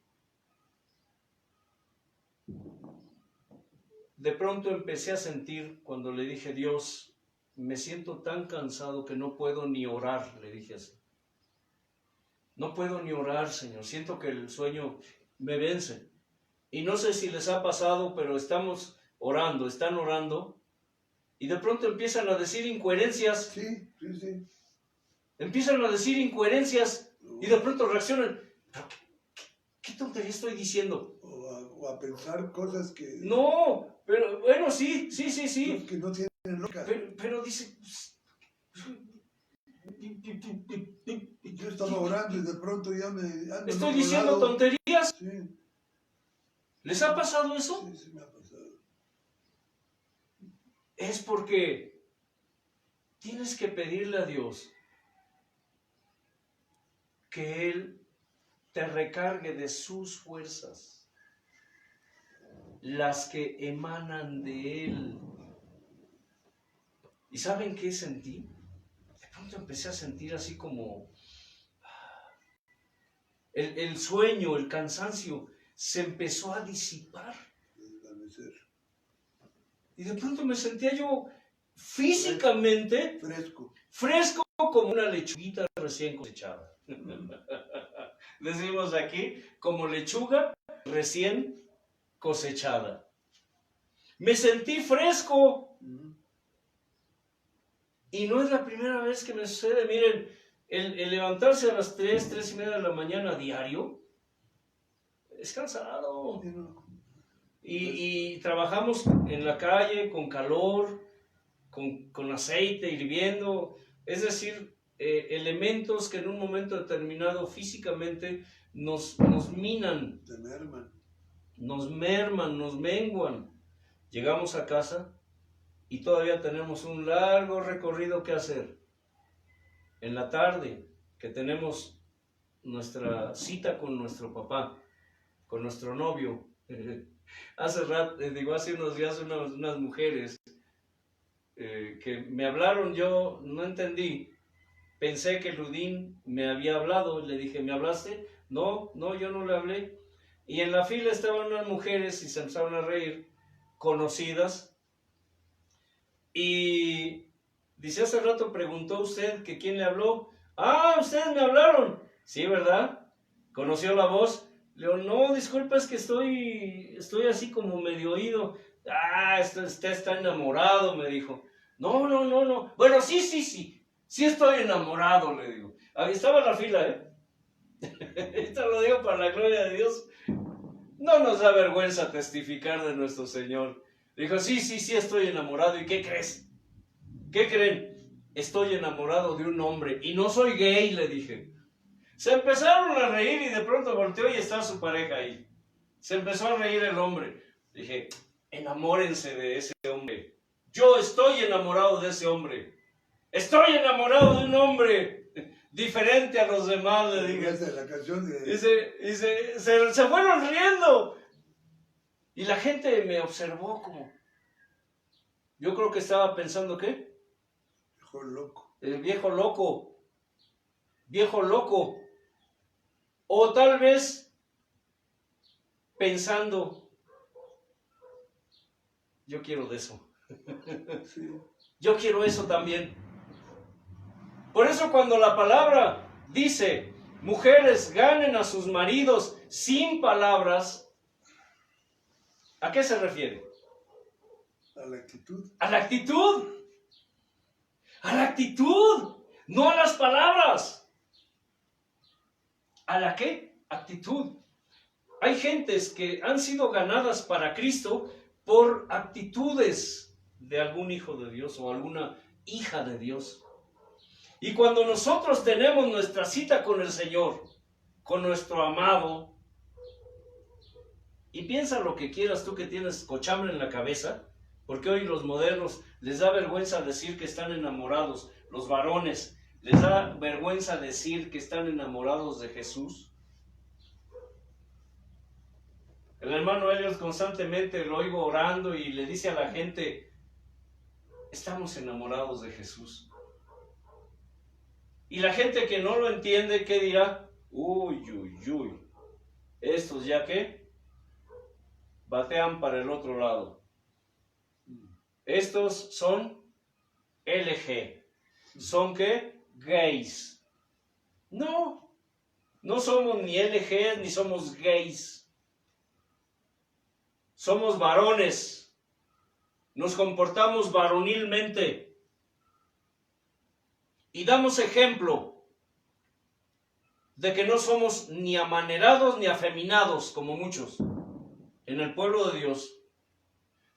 A: De pronto empecé a sentir, cuando le dije, Dios, me siento tan cansado que no puedo ni orar, le dije así. No puedo ni orar, Señor, siento que el sueño me vence. Y no sé si les ha pasado, pero están orando, y de pronto empiezan a decir incoherencias.
C: Sí.
A: Empiezan a decir incoherencias y de pronto reaccionan. ¿Pero qué tontería estoy diciendo?
C: O a pensar cosas que...
A: No, pero bueno, sí.
C: Que no tienen lógica.
A: Pero dice...
C: Yo estaba orando y de pronto ya me...
A: Estoy diciendo tonterías.
C: Sí.
A: ¿Les ha pasado eso?
C: Sí, me ha pasado.
A: Es porque tienes que pedirle a Dios que Él te recargue de sus fuerzas, las que emanan de Él. ¿Y saben qué sentí? De pronto empecé a sentir así como el sueño, el cansancio, se empezó a disipar.
C: Desvanecer.
A: Y de pronto me sentía yo físicamente fresco como una lechuguita recién cosechada. Decimos aquí, como lechuga recién cosechada. Me sentí fresco. Y no es la primera vez que me sucede. Miren, el levantarse a las 3 y media de la mañana diario, es cansado. Y trabajamos en la calle con calor, con aceite hirviendo, es decir, elementos que en un momento determinado físicamente nos minan, nos merman, nos menguan. Llegamos a casa y todavía tenemos un largo recorrido que hacer. En la tarde, que tenemos nuestra cita con nuestro papá, con nuestro novio. Hace unos días unas mujeres que me hablaron, yo no entendí. Pensé que Ludín me había hablado, le dije, ¿me hablaste? No, yo no le hablé. Y en la fila estaban unas mujeres y se empezaron a reír, conocidas. Y dice, hace rato preguntó usted que quién le habló. Ah, ustedes me hablaron. Sí, ¿verdad? ¿Conoció la voz? Le digo, no, disculpa, es que estoy así como medio oído. Ah, usted está enamorado, me dijo. No. Bueno, sí estoy enamorado, le digo. Ahí estaba la fila, ¿eh? Esto lo digo para la gloria de Dios. No nos da vergüenza testificar de nuestro Señor. Dijo, sí, estoy enamorado. ¿Y qué crees? ¿Qué creen? Estoy enamorado de un hombre. Y no soy gay, le dije. Se empezaron a reír y de pronto volteó y está su pareja ahí. Se empezó a reír el hombre. Dije, enamórense de ese hombre. Yo estoy enamorado de ese hombre. Estoy enamorado de un hombre diferente a los demás, le dije.
C: La canción de...
A: Y se fueron riendo. Y la gente me observó como... Yo creo que estaba pensando, ¿qué?
C: Viejo loco.
A: El viejo loco. Viejo loco. O tal vez pensando, yo quiero de eso.
C: Sí.
A: Yo quiero eso también. Por eso cuando la palabra dice, mujeres ganen a sus maridos sin palabras, ¿a qué se refiere?
C: A la actitud.
A: A la actitud. A la actitud, no a las palabras. ¿A la qué? Actitud. Hay gentes que han sido ganadas para Cristo por actitudes de algún hijo de Dios o alguna hija de Dios. Y cuando nosotros tenemos nuestra cita con el Señor, con nuestro amado, y piensa lo que quieras tú que tienes cochambre en la cabeza, porque hoy los modernos les da vergüenza decir que están enamorados, los varones, les da vergüenza decir que están enamorados de Jesús. El hermano Elliot constantemente lo oigo orando y le dice a la gente, estamos enamorados de Jesús. Y la gente que no lo entiende, ¿qué dirá? Uy, estos ya que batean para el otro lado. Estos son LG. ¿Son qué? Gays. No somos ni LG ni somos gays. Somos varones. Nos comportamos varonilmente. Y damos ejemplo de que no somos ni amanerados ni afeminados como muchos en el pueblo de Dios.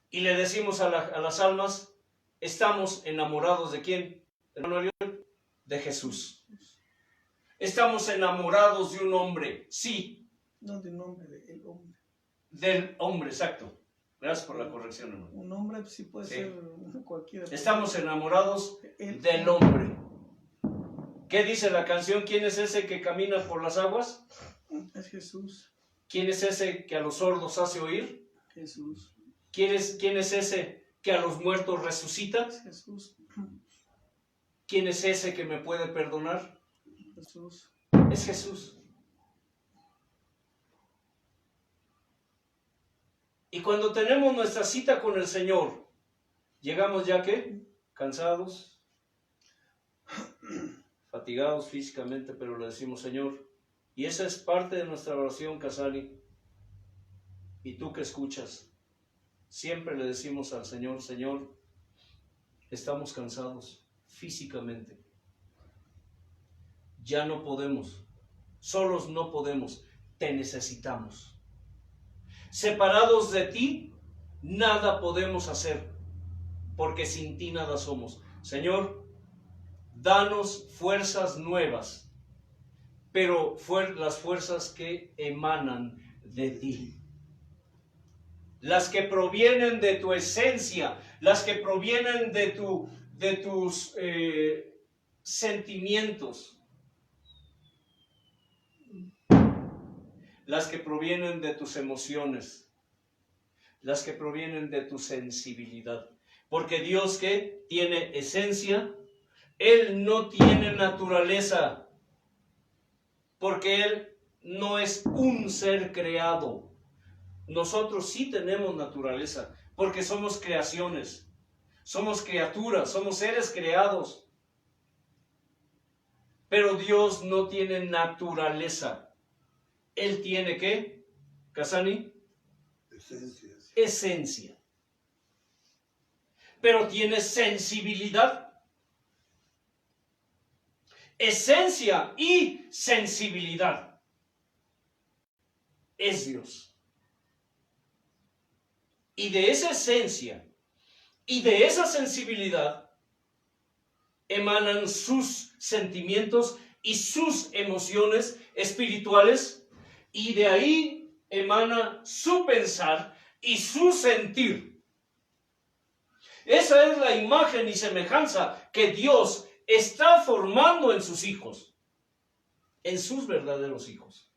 A: Y le decimos a las almas, estamos enamorados ¿de quién? Hermano Eliel, de Jesús. Estamos enamorados de un hombre, sí.
B: No del hombre, del hombre.
A: Del hombre, exacto. Gracias por la corrección, hermano.
B: Un hombre sí puede ser cualquiera.
A: Estamos enamorados del hombre. ¿Qué dice la canción? ¿Quién es ese que camina por las aguas?
B: Es Jesús.
A: ¿Quién es ese que a los sordos hace oír?
B: Jesús.
A: ¿Quién es ese que a los muertos resucita?
B: Es Jesús.
A: ¿Quién es ese que me puede perdonar?
B: Jesús.
A: Es Jesús. Y cuando tenemos nuestra cita con el Señor, llegamos ya que cansados, fatigados físicamente, pero le decimos, Señor, y esa es parte de nuestra oración, Casali. Y tú que escuchas, siempre le decimos al Señor, Señor, estamos cansados físicamente. Ya no podemos, solos no podemos, te necesitamos. Separados de ti, nada podemos hacer, porque sin ti nada somos. Señor, danos fuerzas nuevas, pero las fuerzas que emanan de ti. Las que provienen de tu esencia, las que provienen de tus sentimientos, las que provienen de tus emociones, las que provienen de tu sensibilidad. Porque Dios que tiene esencia, Él no tiene naturaleza, porque Él no es un ser creado. Nosotros sí tenemos naturaleza, porque somos creaciones, somos criaturas, somos seres creados. Pero Dios no tiene naturaleza. Él tiene ¿qué, Casani? Esencia. Pero tiene sensibilidad. Esencia y sensibilidad. Es Dios. Y de esa esencia y de esa sensibilidad emanan sus sentimientos y sus emociones espirituales, y de ahí emana su pensar y su sentir. Esa es la imagen y semejanza que Dios está formando en sus hijos, en sus verdaderos hijos.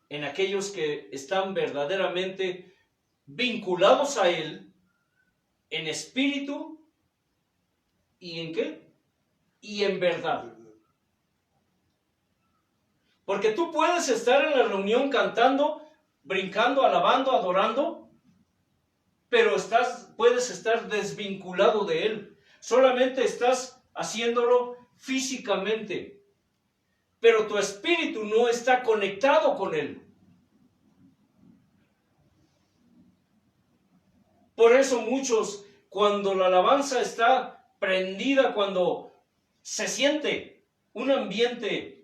A: En aquellos que están verdaderamente vinculados a Él, en espíritu y en ¿qué? Y en verdad. Porque tú puedes estar en la reunión cantando, brincando, alabando, adorando, pero puedes estar desvinculado de Él. Solamente estás haciéndolo físicamente, pero tu espíritu no está conectado con Él. Por eso muchos, cuando la alabanza está prendida, cuando se siente un ambiente,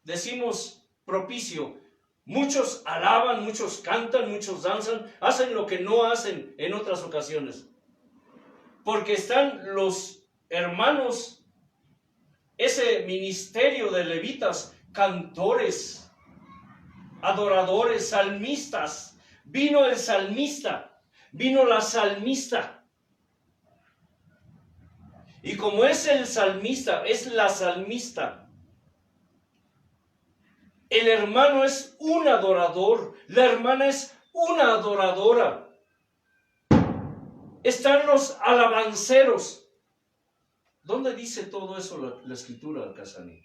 A: decimos, propicio, muchos alaban, muchos cantan, muchos danzan, hacen lo que no hacen en otras ocasiones. Porque están los hermanos, ese ministerio de levitas, cantores, adoradores, salmistas. Vino el salmista, vino la salmista. Y como es el salmista, es la salmista, el hermano es un adorador, la hermana es una adoradora. Están los alabanceros. ¿Dónde dice todo eso la escritura, Casani?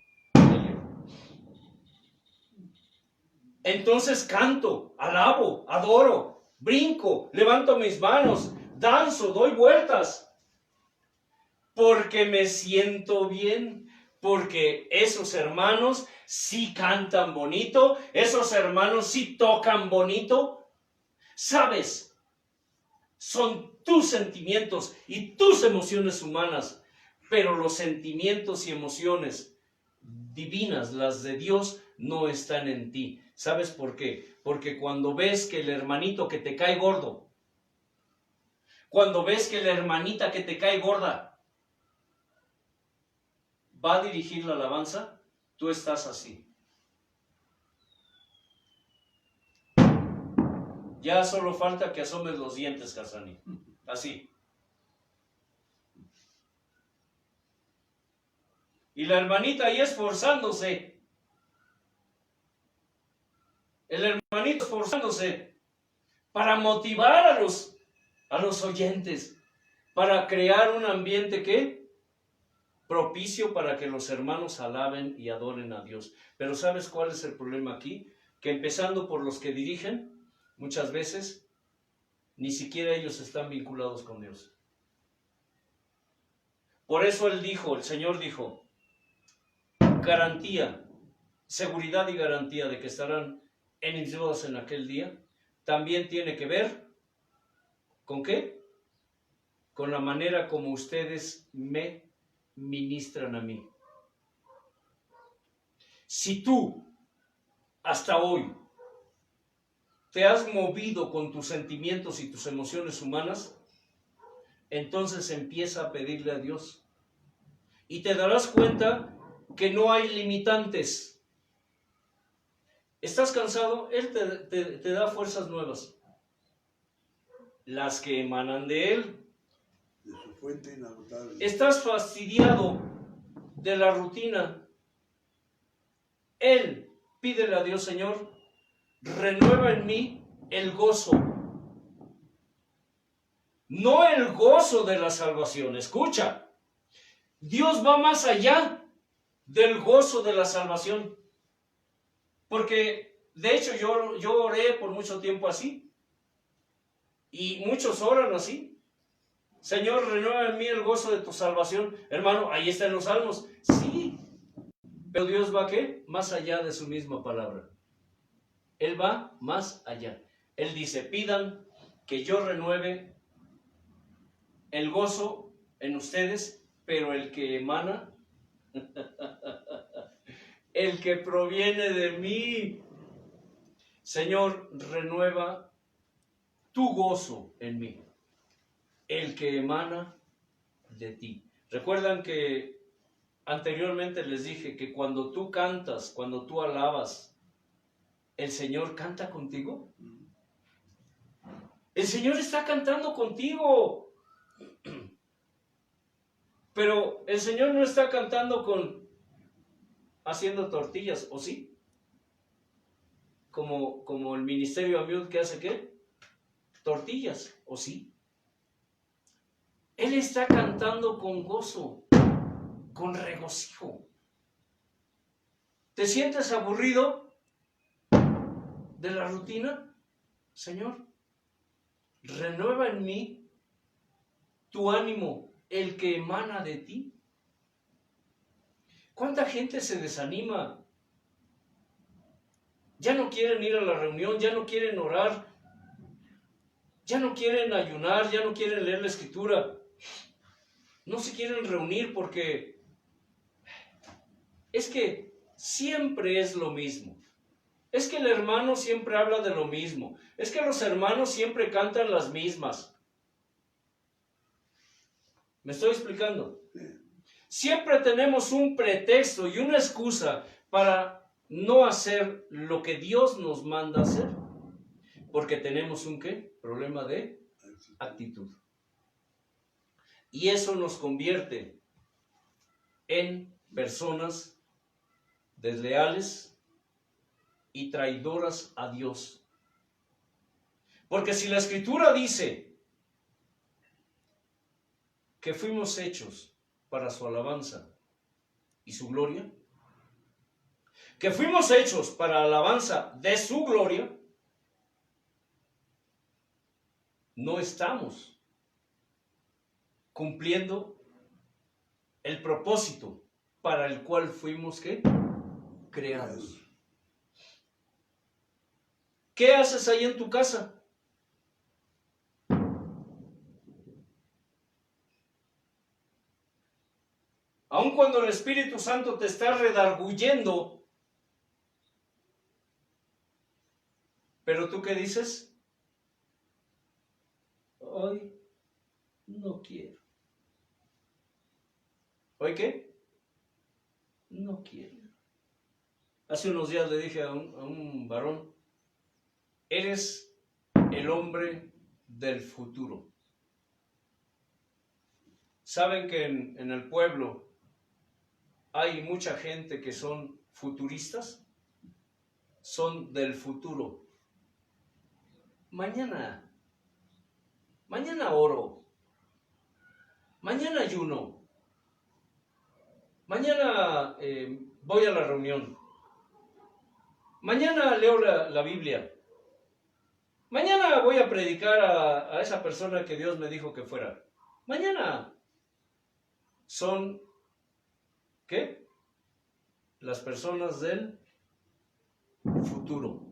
A: Entonces canto, alabo, adoro, brinco, levanto mis manos, danzo, doy vueltas, porque me siento bien, porque esos hermanos sí cantan bonito, esos hermanos sí tocan bonito. ¿Sabes? Son tus sentimientos y tus emociones humanas. Pero los sentimientos y emociones divinas, las de Dios, no están en ti. ¿Sabes por qué? Porque cuando ves que el hermanito que te cae gordo, cuando ves que la hermanita que te cae gorda va a dirigir la alabanza, tú estás así. Ya solo falta que asomes los dientes, Casani. Así. Y la hermanita ahí esforzándose. El hermanito esforzándose para motivar a los oyentes, para crear un ambiente que propicio para que los hermanos alaben y adoren a Dios. Pero ¿sabes cuál es el problema aquí? que empezando por los que dirigen, muchas veces, ni siquiera ellos están vinculados con Dios. Por eso el Señor dijo, garantía, seguridad y garantía de que estarán en Dios en aquel día, también tiene que ver ¿con qué? Con la manera como ustedes me ministran a mí. Si tú, hasta hoy, te has movido con tus sentimientos y tus emociones humanas, entonces empieza a pedirle a Dios. Y te darás cuenta que no hay limitantes. ¿Estás cansado? Él te da fuerzas nuevas. Las que emanan de Él.
C: De su fuente inagotable.
A: ¿Estás fastidiado de la rutina? Él, pídele a Dios, Señor, renueva en mí el gozo. No el gozo de la salvación. Escucha, Dios va más allá del gozo de la salvación. Porque, de hecho, yo oré por mucho tiempo así. Y muchos oran así. Señor, renueva en mí el gozo de tu salvación. Hermano, ahí está en los Salmos. Sí. Pero Dios va, ¿qué? Más allá de su misma palabra. Él va más allá. Él dice, pidan que yo renueve el gozo en ustedes, pero el que emana, el que proviene de mí. Señor, renueva tu gozo en mí, el que emana de ti. ¿Recuerdan que anteriormente les dije que cuando tú cantas, cuando tú alabas, el Señor canta contigo? El Señor está cantando contigo. Pero el Señor no está cantando haciendo tortillas, ¿o sí? Como el ministerio Amiud que hace ¿qué? Tortillas, ¿o sí? Él está cantando con gozo, con regocijo. ¿Te sientes aburrido de la rutina? Señor, renueva en mí tu ánimo, el que emana de ti. ¿Cuánta gente se desanima? Ya no quieren ir a la reunión, ya no quieren orar, ya no quieren ayunar, ya no quieren leer la escritura. No se quieren reunir porque es que siempre es lo mismo. Es que el hermano siempre habla de lo mismo. Es que los hermanos siempre cantan las mismas. ¿Me estoy explicando? Siempre tenemos un pretexto y una excusa para no hacer lo que Dios nos manda hacer. Porque tenemos un ¿qué? Problema de actitud. Y eso nos convierte en personas desleales y traidoras a Dios. Porque si la Escritura dice que fuimos hechos para su alabanza y su gloria, que fuimos hechos para alabanza de su gloria, no estamos cumpliendo el propósito para el cual fuimos ¿qué? Creados. ¿Qué haces ahí en tu casa? Aun cuando el Espíritu Santo te está redarguyendo, ¿pero tú qué dices? Hoy no quiero. ¿Hoy qué? No quiero. Hace unos días le dije a un varón, eres el hombre del futuro. ¿Saben que en el pueblo hay mucha gente que son futuristas? Son del futuro. Mañana oro. Mañana ayuno. Mañana voy a la reunión. Mañana leo la Biblia. Mañana voy a predicar a esa persona que Dios me dijo que fuera. Mañana son, ¿qué? Las personas del futuro.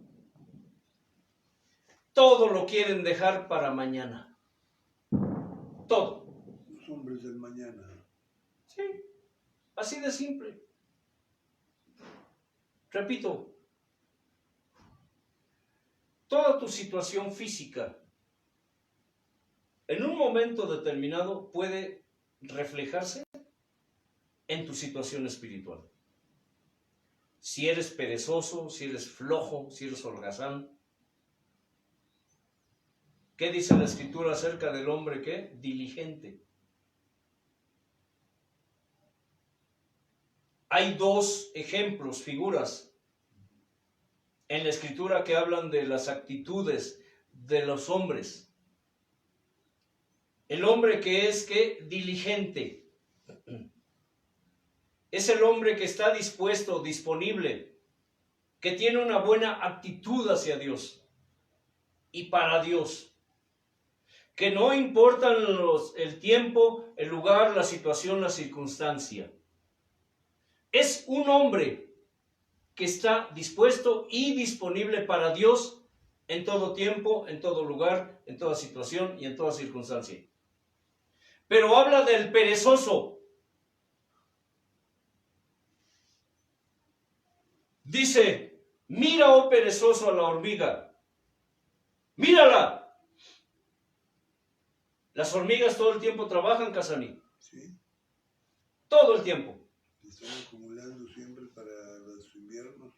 A: Todo lo quieren dejar para mañana. Todo.
C: Los hombres del mañana.
A: Sí, así de simple. Repito, toda tu situación física en un momento determinado puede reflejarse en tu situación espiritual. Si eres perezoso, si eres flojo, si eres holgazán. ¿Qué dice la Escritura acerca del hombre qué? Diligente. Hay dos ejemplos, figuras, en la Escritura que hablan de las actitudes de los hombres. El hombre que es ¿qué? Diligente. Es el hombre que está dispuesto, disponible, que tiene una buena actitud hacia Dios y para Dios. Que no importan el tiempo, el lugar, la situación, la circunstancia. Es un hombre que está dispuesto y disponible para Dios en todo tiempo, en todo lugar, en toda situación y en toda circunstancia. Pero habla del perezoso. Dice, mira, oh perezoso, a la hormiga. Mírala. Las hormigas todo el tiempo trabajan, Casani.
C: Sí.
A: Todo el tiempo.
C: Están acumulando siempre para los inviernos.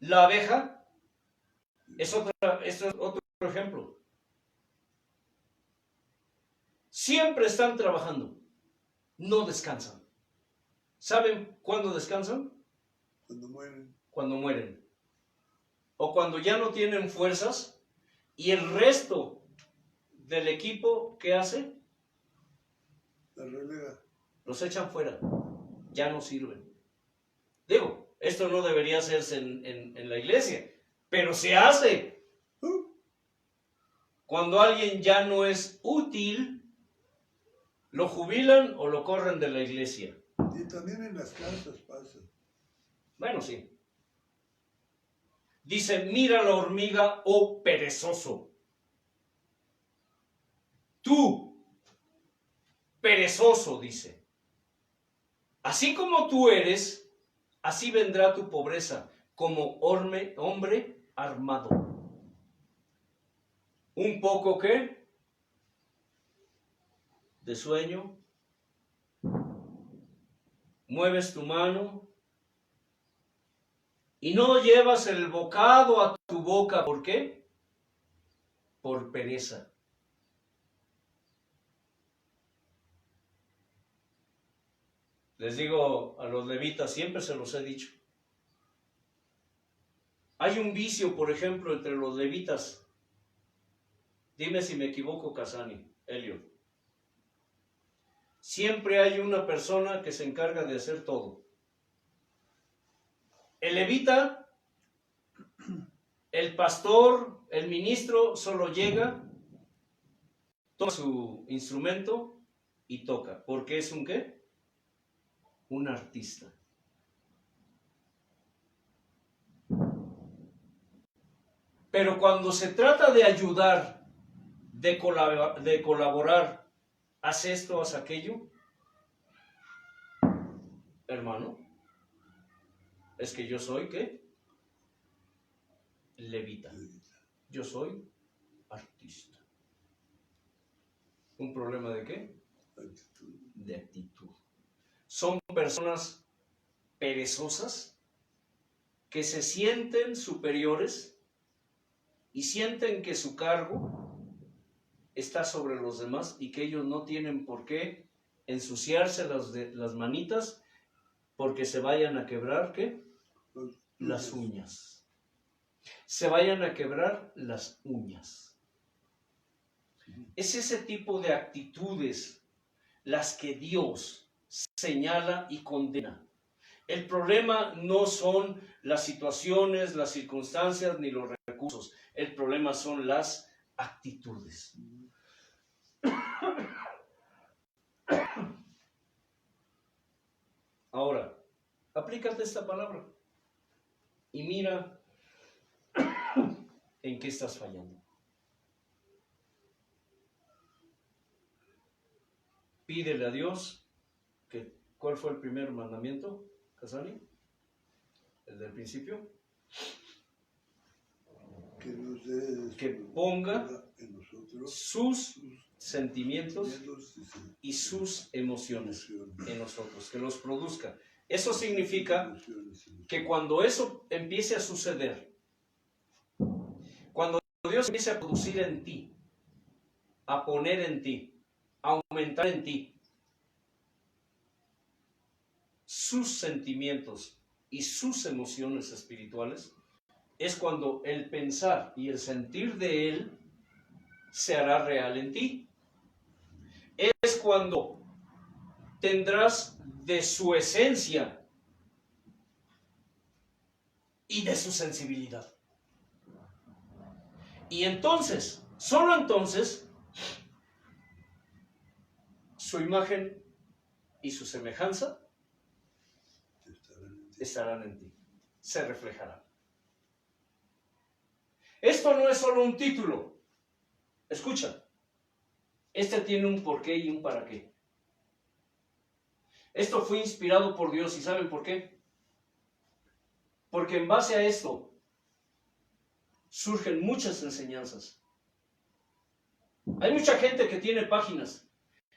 A: La abeja es otro ejemplo. Siempre están trabajando. No descansan. ¿Saben cuándo descansan?
C: Cuando mueren.
A: Cuando mueren. O cuando ya no tienen fuerzas y el resto del equipo, ¿qué hace?
C: La relega.
A: Los echan fuera. Ya no sirven. Digo, esto no debería hacerse en la iglesia, pero se hace. Cuando alguien ya no es útil, lo jubilan o lo corren de la iglesia.
C: Y también en las casas pasa.
A: Bueno, sí. Dice, mira la hormiga, oh perezoso. Tú, perezoso, dice. Así como tú eres, así vendrá tu pobreza, como hombre armado. Un poco, ¿qué? De sueño. Mueves tu mano y no llevas el bocado a tu boca. ¿Por qué? Por pereza. Les digo a los levitas, siempre se los he dicho. Hay un vicio, por ejemplo, entre los levitas. Dime si me equivoco, Casani, Elliot. Siempre hay una persona que se encarga de hacer todo. El levita, el pastor, el ministro, solo llega, toma su instrumento y toca. ¿Porque es un qué? Un artista. Pero cuando se trata de ayudar, de colaborar, haz esto, haz aquello, hermano, es que yo soy, ¿qué? Levita. Yo soy artista. ¿Un problema de qué?
C: Actitud.
A: De actitud. Son personas perezosas que se sienten superiores y sienten que su cargo está sobre los demás y que ellos no tienen por qué ensuciarse las manitas porque se vayan a quebrar, ¿qué? Las uñas. Se vayan a quebrar las uñas. Es ese tipo de actitudes las que Dios señala y condena. El problema no son las situaciones, las circunstancias ni los recursos. El problema son las actitudes. Ahora, aplícate esta palabra y mira en qué estás fallando. Pídele a Dios que, ¿cuál fue el primer mandamiento, Casani? ¿El del principio?
C: Que nos dé
A: Que ponga
C: en nosotros
A: sus sentimientos y sus emociones en nosotros, que los produzca. Eso significa que cuando eso empiece a suceder, cuando Dios empiece a producir en ti, a poner en ti, a aumentar en ti sus sentimientos y sus emociones espirituales, es cuando el pensar y el sentir de Él se hará real en ti. Es cuando tendrás de su esencia y de su sensibilidad. Y entonces, solo entonces, su imagen y su semejanza estarán en ti, se reflejarán. Esto no es solo un título. Escucha, este tiene un porqué y un para qué. Esto fue inspirado por Dios, ¿y saben por qué? Porque en base a esto surgen muchas enseñanzas. Hay mucha gente que tiene páginas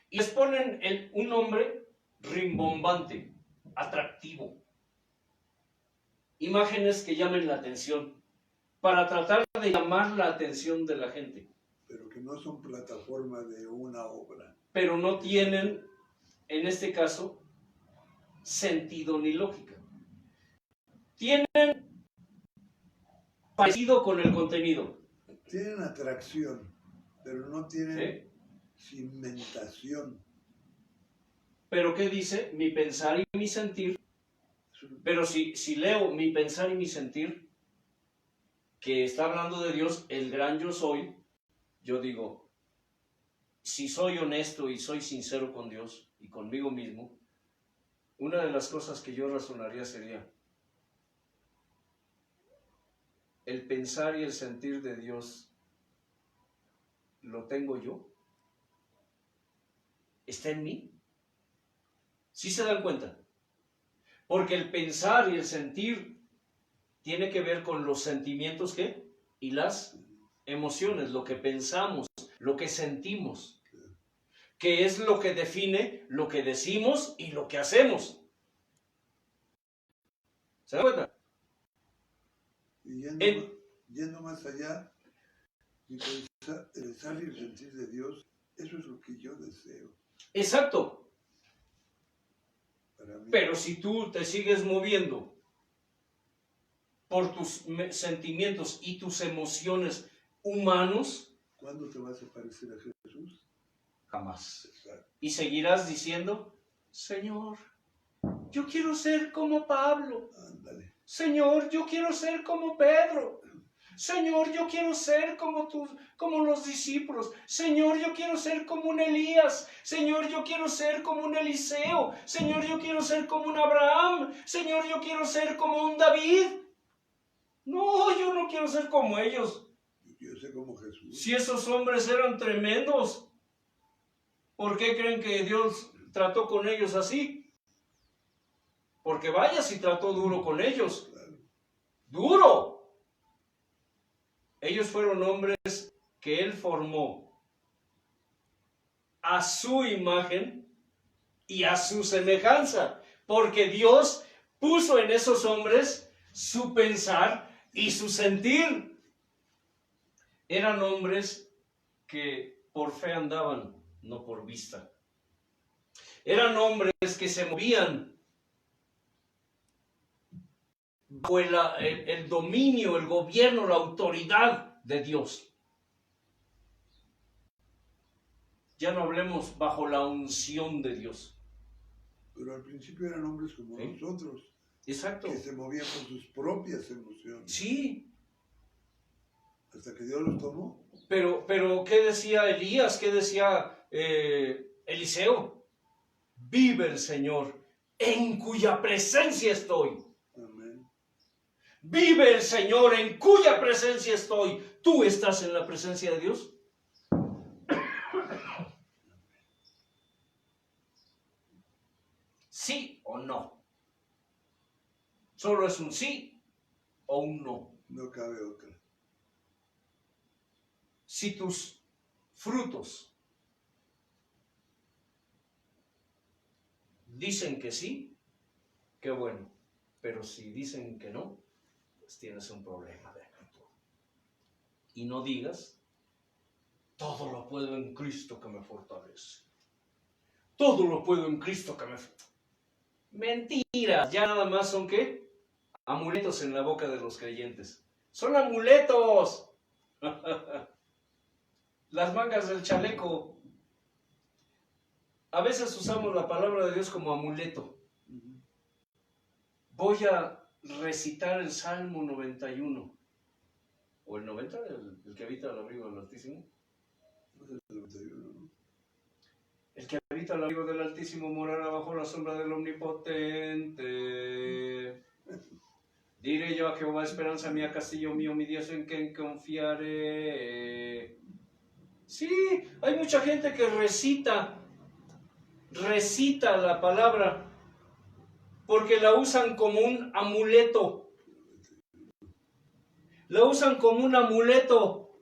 A: y les ponen un nombre rimbombante, atractivo. Imágenes que llamen la atención, para tratar de llamar la atención de la gente.
C: Pero que no son plataforma de una obra.
A: Pero no tienen, en este caso, sentido ni lógica. Tienen parecido con el contenido.
C: Tienen atracción, pero no tienen
A: ¿Sí?
C: cimentación.
A: Pero ¿qué dice? Mi pensar y mi sentir. Pero si leo mi pensar y mi sentir, que está hablando de Dios, el gran yo soy, yo digo, si soy honesto y soy sincero con Dios y conmigo mismo, una de las cosas que yo razonaría sería, el pensar y el sentir de Dios, ¿lo tengo yo? ¿Está en mí? ¿Sí se dan cuenta? Porque el pensar y el sentir tiene que ver con los sentimientos y las emociones, lo que pensamos, lo que sentimos, que es lo que define lo que decimos y lo que hacemos. ¿Se dan cuenta?
C: Y yendo más allá, el pensar y el sentir de Dios, eso es lo que yo deseo.
A: Exacto.
C: Para mí.
A: Pero si tú te sigues moviendo por tus sentimientos y tus emociones humanos,
C: ¿Cuándo te vas a parecer a Jesús?
A: jamás.
C: Exacto.
A: Y seguirás diciendo, Señor, yo quiero ser como Pablo.
C: Ándale.
A: Señor, yo quiero ser como Pedro. Señor, yo quiero ser como los discípulos. Señor, yo quiero ser como un Elías. Señor, yo quiero ser como un Eliseo. Señor, yo quiero ser como un Abraham. Señor, yo quiero ser como un David. No, yo no quiero ser como ellos.
C: Yo quiero ser como Jesús.
A: Si esos hombres eran tremendos, ¿por qué creen que Dios trató con ellos así? Porque vaya si trató duro con ellos.
C: Claro.
A: ¡Duro! Ellos fueron hombres que Él formó a su imagen y a su semejanza, porque Dios puso en esos hombres su pensar y su sentir. Eran hombres que por fe andaban, no por vista. Eran hombres que se movían bajo el dominio, el gobierno, la autoridad de Dios. Ya no hablemos bajo la unción de Dios.
C: Pero al principio eran hombres como
A: ¿Sí?
C: nosotros.
A: Exacto.
C: que se movían con sus propias emociones.
A: Sí,
C: Hasta que Dios los tomó.
A: pero ¿qué decía Elías? ¿Qué decía Eliseo? Vive el Señor, en cuya presencia estoy.
C: Amén.
A: Vive el Señor, en cuya presencia estoy. ¿Tú estás en la presencia de Dios? ¿Sí o no? Solo es un sí o un no.
C: No cabe otra.
A: Si tus frutos dicen que sí, qué bueno. Pero si dicen que no, pues tienes un problema de actitud. Y no digas, todo lo puedo en Cristo que me fortalece. Todo lo puedo en Cristo que me fortalece. Mentiras, ya nada más son ¿qué? Amuletos en la boca de los creyentes. Son amuletos. Las mangas del chaleco. A veces usamos la palabra de Dios como amuleto. Voy a recitar el Salmo 91. ¿O el 90? El que habita al abrigo del Altísimo.
C: No es el 91, ¿no?
A: El que habita al abrigo del Altísimo morará bajo la sombra del Omnipotente. Diré yo a Jehová, esperanza mía, castillo mío, mi Dios en quien confiaré. Sí, hay mucha gente que recita la palabra porque la usan como un amuleto. La usan como un amuleto,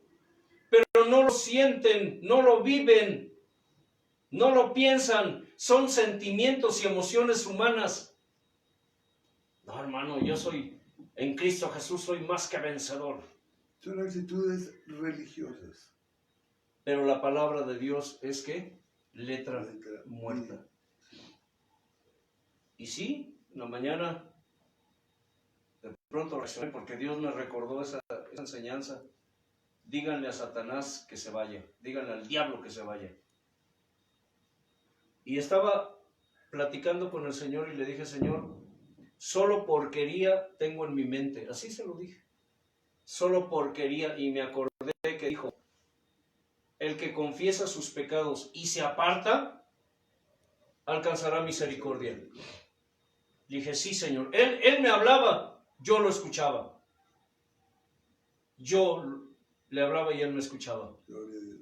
A: pero no lo sienten, no lo viven, no lo piensan. Son sentimientos y emociones humanas. No, hermano, yo soy, en Cristo Jesús soy más que vencedor.
C: Son actitudes religiosas.
A: Pero la palabra de Dios es que letra muerta. Y sí, en la mañana de pronto reaccioné porque Dios me recordó esa enseñanza. Díganle a Satanás que se vaya, díganle al diablo que se vaya. Y estaba platicando con el Señor y le dije, Señor, solo porquería tengo en mi mente. Así se lo dije. Solo porquería. Y me acordé que dijo, el que confiesa sus pecados y se aparta, alcanzará misericordia. Le dije, sí, Señor. Él me hablaba, yo lo escuchaba. Yo le hablaba y él me escuchaba.
C: Gloria a Dios.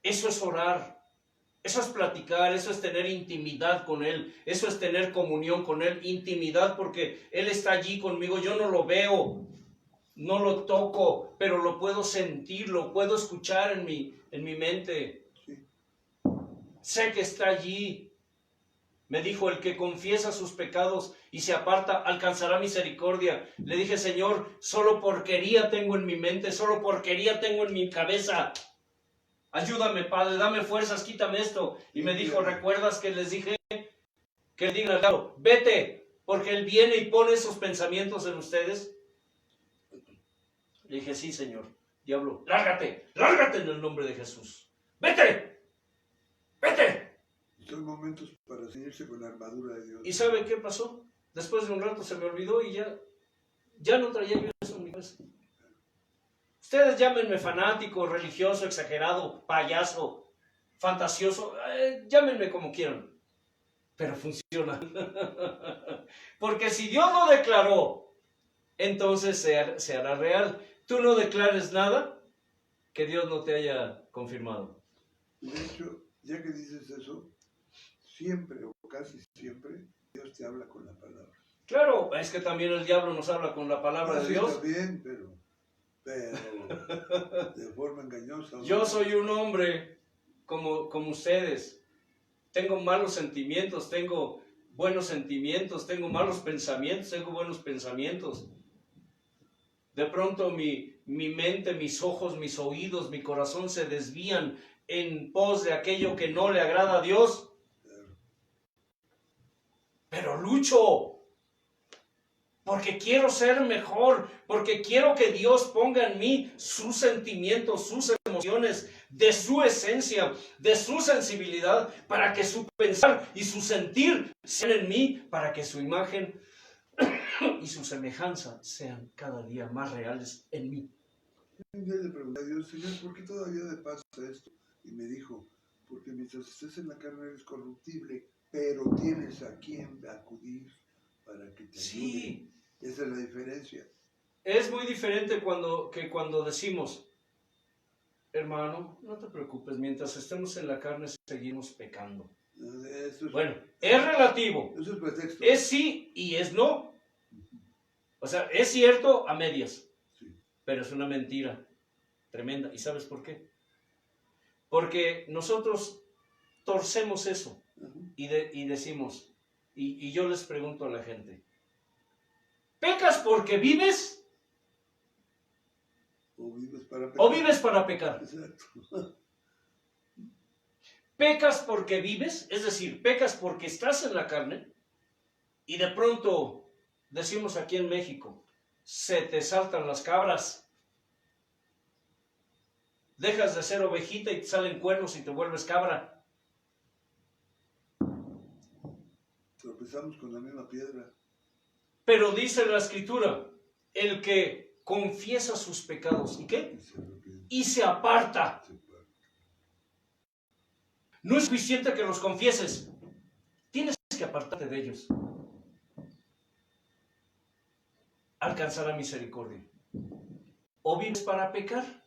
A: Eso es orar. Eso es platicar, eso es tener intimidad con Él, eso es tener comunión con Él, intimidad porque Él está allí conmigo, yo no lo veo, no lo toco, pero lo puedo sentir, lo puedo escuchar en mi mente.
C: Sí.
A: Sé que está allí. Me dijo, el que confiesa sus pecados y se aparta, alcanzará misericordia. Le dije, Señor, solo porquería tengo en mi mente, solo porquería tengo en mi cabeza. Ayúdame, Padre, dame fuerzas, quítame esto. Y me dijo, ¿recuerdas que les dije que le digan al diablo, vete, porque él viene y pone esos pensamientos en ustedes? Le dije, sí, Señor. Diablo, lárgate en el nombre de Jesús. Vete.
C: Son momentos para ceñirse con la armadura de Dios.
A: ¿Y sabe qué pasó? Después de un rato se me olvidó y ya no traía yo eso en mi cabeza. Ustedes llámenme fanático, religioso, exagerado, payaso, fantasioso, llámenme como quieran, pero funciona. Porque si Dios lo declaró, entonces se hará real. Tú no declares nada que Dios no te haya confirmado.
C: De hecho, ya que dices eso, siempre o casi siempre Dios te habla con la palabra.
A: Claro, es que también el diablo nos habla con la palabra de
C: Sí,
A: Dios.
C: también, pero de forma engañosa.
A: Yo soy un hombre como ustedes. Tengo malos sentimientos, tengo buenos sentimientos, tengo malos pensamientos, tengo buenos pensamientos. De pronto mi mente, mis ojos, mis oídos, mi corazón se desvían en pos de aquello que no le agrada a Dios. Pero lucho. Porque quiero ser mejor, porque quiero que Dios ponga en mí sus sentimientos, sus emociones, de su esencia, de su sensibilidad, para que su pensar y su sentir sean en mí, para que su imagen y su semejanza sean cada día más reales en mí.
C: Un día le pregunté a Dios, Señor, ¿por qué todavía me pasa esto? Y me dijo, porque mientras estés en la carne eres corruptible, pero tienes a quien acudir para que te ayude.
A: Sí,
C: Esa es la diferencia.
A: es muy diferente cuando decimos, hermano, no te preocupes, mientras estemos en la carne seguimos pecando.
C: Eso es,
A: Bueno, es relativo.
C: eso es pretexto.
A: Es sí y es no. O sea, es cierto a medias,
C: Sí.
A: pero es una mentira tremenda. ¿Y sabes por qué? Porque nosotros torcemos eso
C: Ajá.
A: y decimos, y yo les pregunto a la gente, ¿pecas porque vives
C: O vives para pecar.
A: o vives para pecar?
C: Exacto.
A: ¿Pecas porque vives? Es decir, pecas porque estás en la carne y de pronto, decimos aquí en México, se te saltan las cabras. Dejas de ser ovejita y te salen cuernos y te vuelves cabra.
C: Tropezamos con la misma piedra.
A: Pero dice la Escritura, el que confiesa sus pecados, ¿y qué?
C: Y se arrepiente.
A: Y se aparta.
C: Se para.
A: No es suficiente que los confieses, tienes que apartarte de ellos. Alcanzará misericordia. O vives para pecar,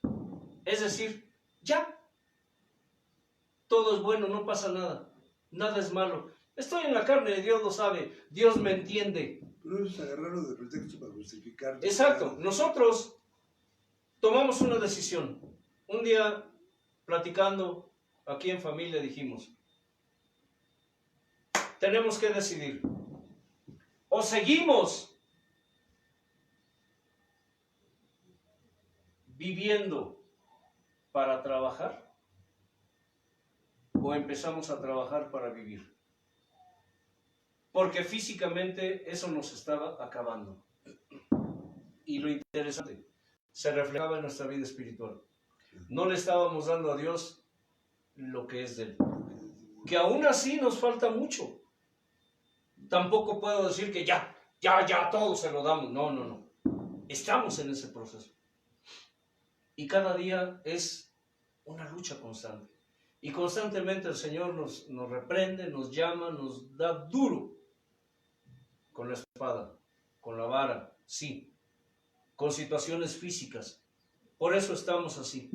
A: es decir, ya. Todo es bueno, no pasa nada. Nada es malo. Estoy en la carne, Dios lo sabe, Dios me entiende.
C: Pero eso es agarrarlo de pretexto para justificar.
A: Exacto, nosotros tomamos una decisión. Un día, platicando aquí en familia, dijimos, tenemos que decidir. O seguimos viviendo para trabajar, o empezamos a trabajar para vivir. Porque físicamente eso nos estaba acabando. Y lo interesante, se reflejaba en nuestra vida espiritual. No le estábamos dando a Dios lo que es de Él. Que aún así nos falta mucho. Tampoco puedo decir que ya todo se lo damos. No. Estamos en ese proceso. Y cada día es una lucha constante. Y constantemente el Señor nos reprende, nos llama, nos da duro. Con la espada, con la vara, sí. Con situaciones físicas. Por eso estamos así.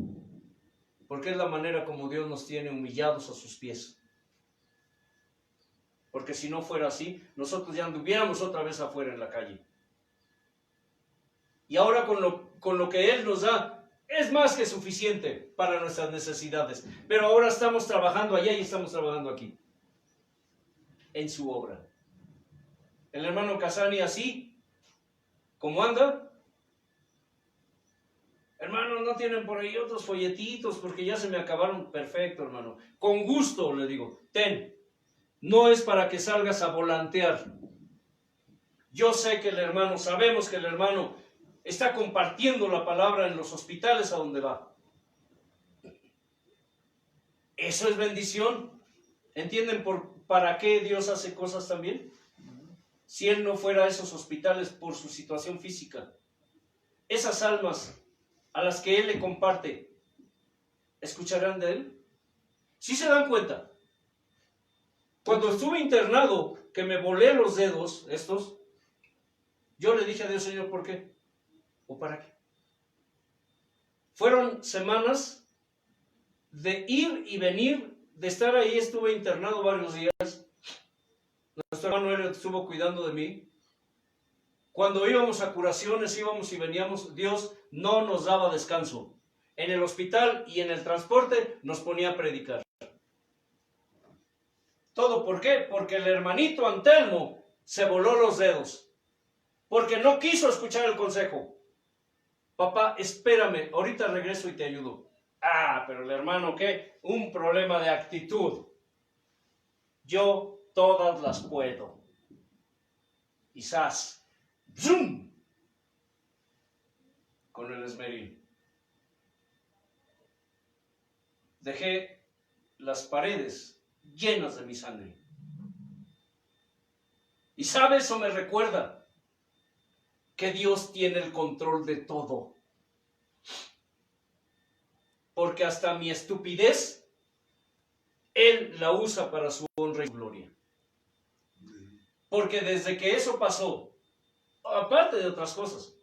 A: Porque es la manera como Dios nos tiene humillados a sus pies. Porque si no fuera así, nosotros ya anduviéramos otra vez afuera en la calle. Y ahora con lo que Él nos da, es más que suficiente para nuestras necesidades. Pero ahora estamos trabajando allá y estamos trabajando aquí. En su obra. El hermano Casani así, ¿cómo anda? Hermano, ¿no tienen por ahí otros folletitos? Porque ya se me acabaron. Perfecto, hermano. Con gusto, le digo. Ten. No es para que salgas a volantear. Yo sé que el hermano, sabemos que el hermano está compartiendo la palabra en los hospitales a donde va. Eso es bendición. ¿Entienden para qué Dios hace cosas también? Si Él no fuera a esos hospitales por su situación física, esas almas a las que Él le comparte, ¿escucharán de Él? ¿Sí se dan cuenta? Cuando estuve internado, que me volé los dedos, yo le dije a Dios, Señor, ¿por qué? ¿O para qué? Fueron semanas de ir y venir, de estar ahí, estuve internado varios días. Nuestro hermano él estuvo cuidando de mí. Cuando íbamos a curaciones, íbamos y veníamos, Dios no nos daba descanso. En el hospital y en el transporte nos ponía a predicar. ¿Todo por qué? Porque el hermanito Antelmo se voló los dedos. Porque no quiso escuchar el consejo. Papá, espérame, ahorita regreso y te ayudo. Ah, pero el hermano, ¿qué? Un problema de actitud. Yo todas las puedo. Y ¡zas! ¡Zum! Con el esmeril. Dejé las paredes llenas de mi sangre. Y sabe, eso me recuerda que Dios tiene el control de todo. Porque hasta mi estupidez, Él la usa para su honra y su gloria. Porque desde que eso pasó, aparte de otras cosas,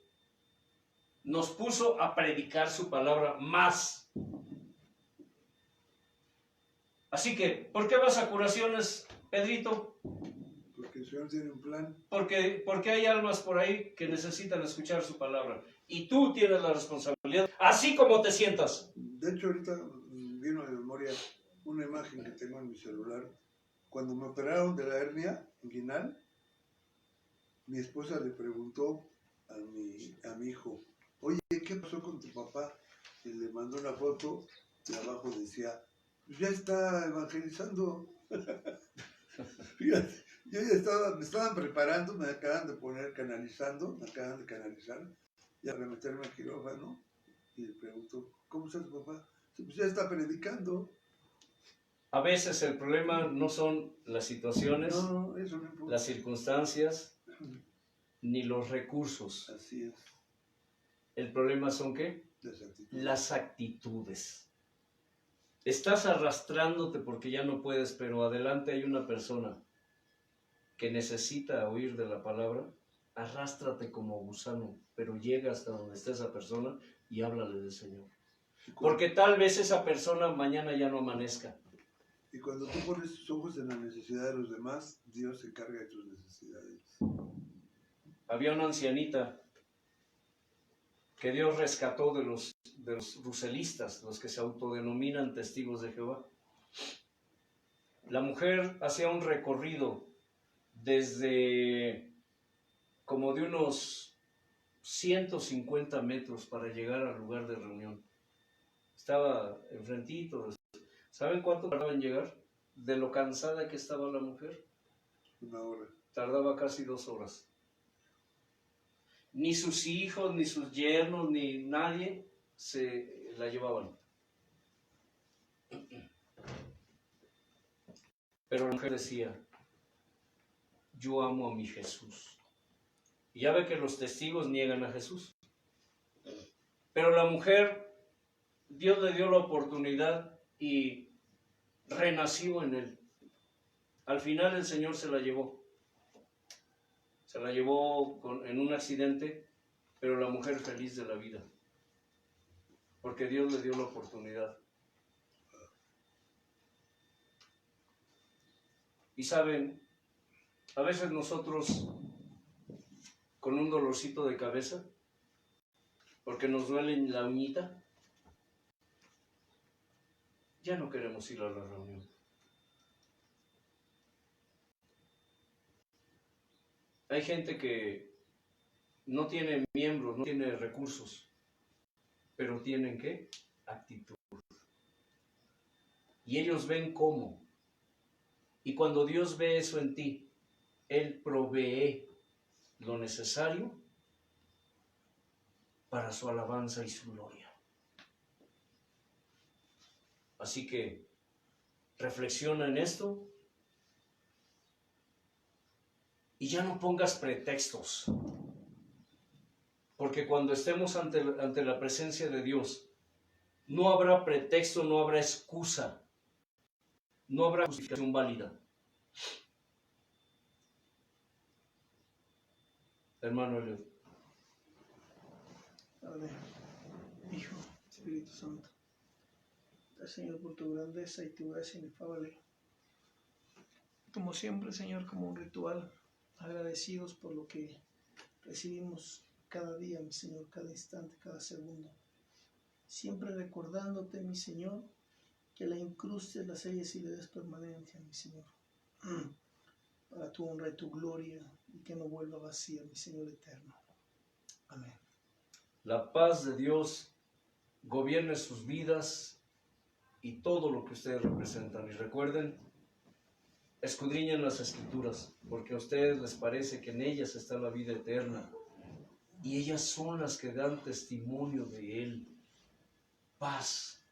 A: nos puso a predicar su palabra más. Así que, ¿por qué vas a curaciones, Pedrito?
C: Porque el Señor tiene un plan.
A: Porque hay almas por ahí que necesitan escuchar su palabra. Y tú tienes la responsabilidad, así como te sientas.
C: De hecho, ahorita vino de memoria una imagen que tengo en mi celular. Cuando me operaron de la hernia inguinal, mi esposa le preguntó a mi hijo, oye, ¿qué pasó con tu papá? Y le mandó una foto y abajo decía, pues ya está evangelizando. Fíjate, yo ya me estaban preparando, me acaban de poner canalizando, me acaban de canalizar, y al meterme al quirófano, y le pregunto, ¿cómo está tu papá? Pues ya está predicando.
A: A veces el problema no son las situaciones,
C: No, eso no importa.
A: las circunstancias, ni los recursos.
C: Así es.
A: El problema son ¿qué?
C: Las actitudes.
A: Las actitudes. Estás arrastrándote porque ya no puedes, pero adelante hay una persona que necesita oír de la palabra. Arrástrate como gusano, pero llega hasta donde está esa persona y háblale del Señor. Porque tal vez esa persona mañana ya no amanezca.
C: Y cuando tú pones tus ojos en la necesidad de los demás, Dios se encarga de tus necesidades.
A: Había una ancianita que Dios rescató de los ruselistas, los que se autodenominan testigos de Jehová. La mujer hacía un recorrido desde como de unos 150 metros para llegar al lugar de reunión. Estaba enfrentito. ¿Saben cuánto tardaba en llegar? De lo cansada que estaba la mujer.
C: 1 hora.
A: Tardaba casi 2 horas. Ni sus hijos, ni sus yernos, ni nadie se la llevaban. Pero la mujer decía, yo amo a mi Jesús. Y ya ve que los testigos niegan a Jesús. Pero la mujer, Dios le dio la oportunidad y renació en él. Al final el Señor se la llevó. Se la llevó en un accidente, pero la mujer feliz de la vida. Porque Dios le dio la oportunidad. Y saben, a veces nosotros con un dolorcito de cabeza, porque nos duele la uñita, ya no queremos ir a la reunión. Hay gente que no tiene miembros, no tiene recursos, pero tienen ¿qué? Actitud. Y ellos ven cómo. Y cuando Dios ve eso en ti, Él provee lo necesario para su alabanza y su gloria. Así que reflexiona en esto y ya no pongas pretextos. Porque cuando estemos ante la presencia de Dios, no habrá pretexto, no habrá excusa, no habrá justificación válida. Hermano Eliud.
B: Padre, Hijo, Espíritu Santo, gracias, Señor, por tu grandeza y tu gracia inefable. Como siempre, Señor, como un ritual, agradecidos por lo que recibimos cada día, mi Señor, cada instante, cada segundo. Siempre recordándote, mi Señor, que la incrustes, la selles y le des permanencia, mi Señor, para tu honra y tu gloria, y que no vuelva vacía, mi Señor eterno. Amén.
A: La paz de Dios gobierne sus vidas y todo lo que ustedes representan. Y recuerden, escudriñen las Escrituras, porque a ustedes les parece que en ellas está la vida eterna. Y ellas son las que dan testimonio de Él. Paz,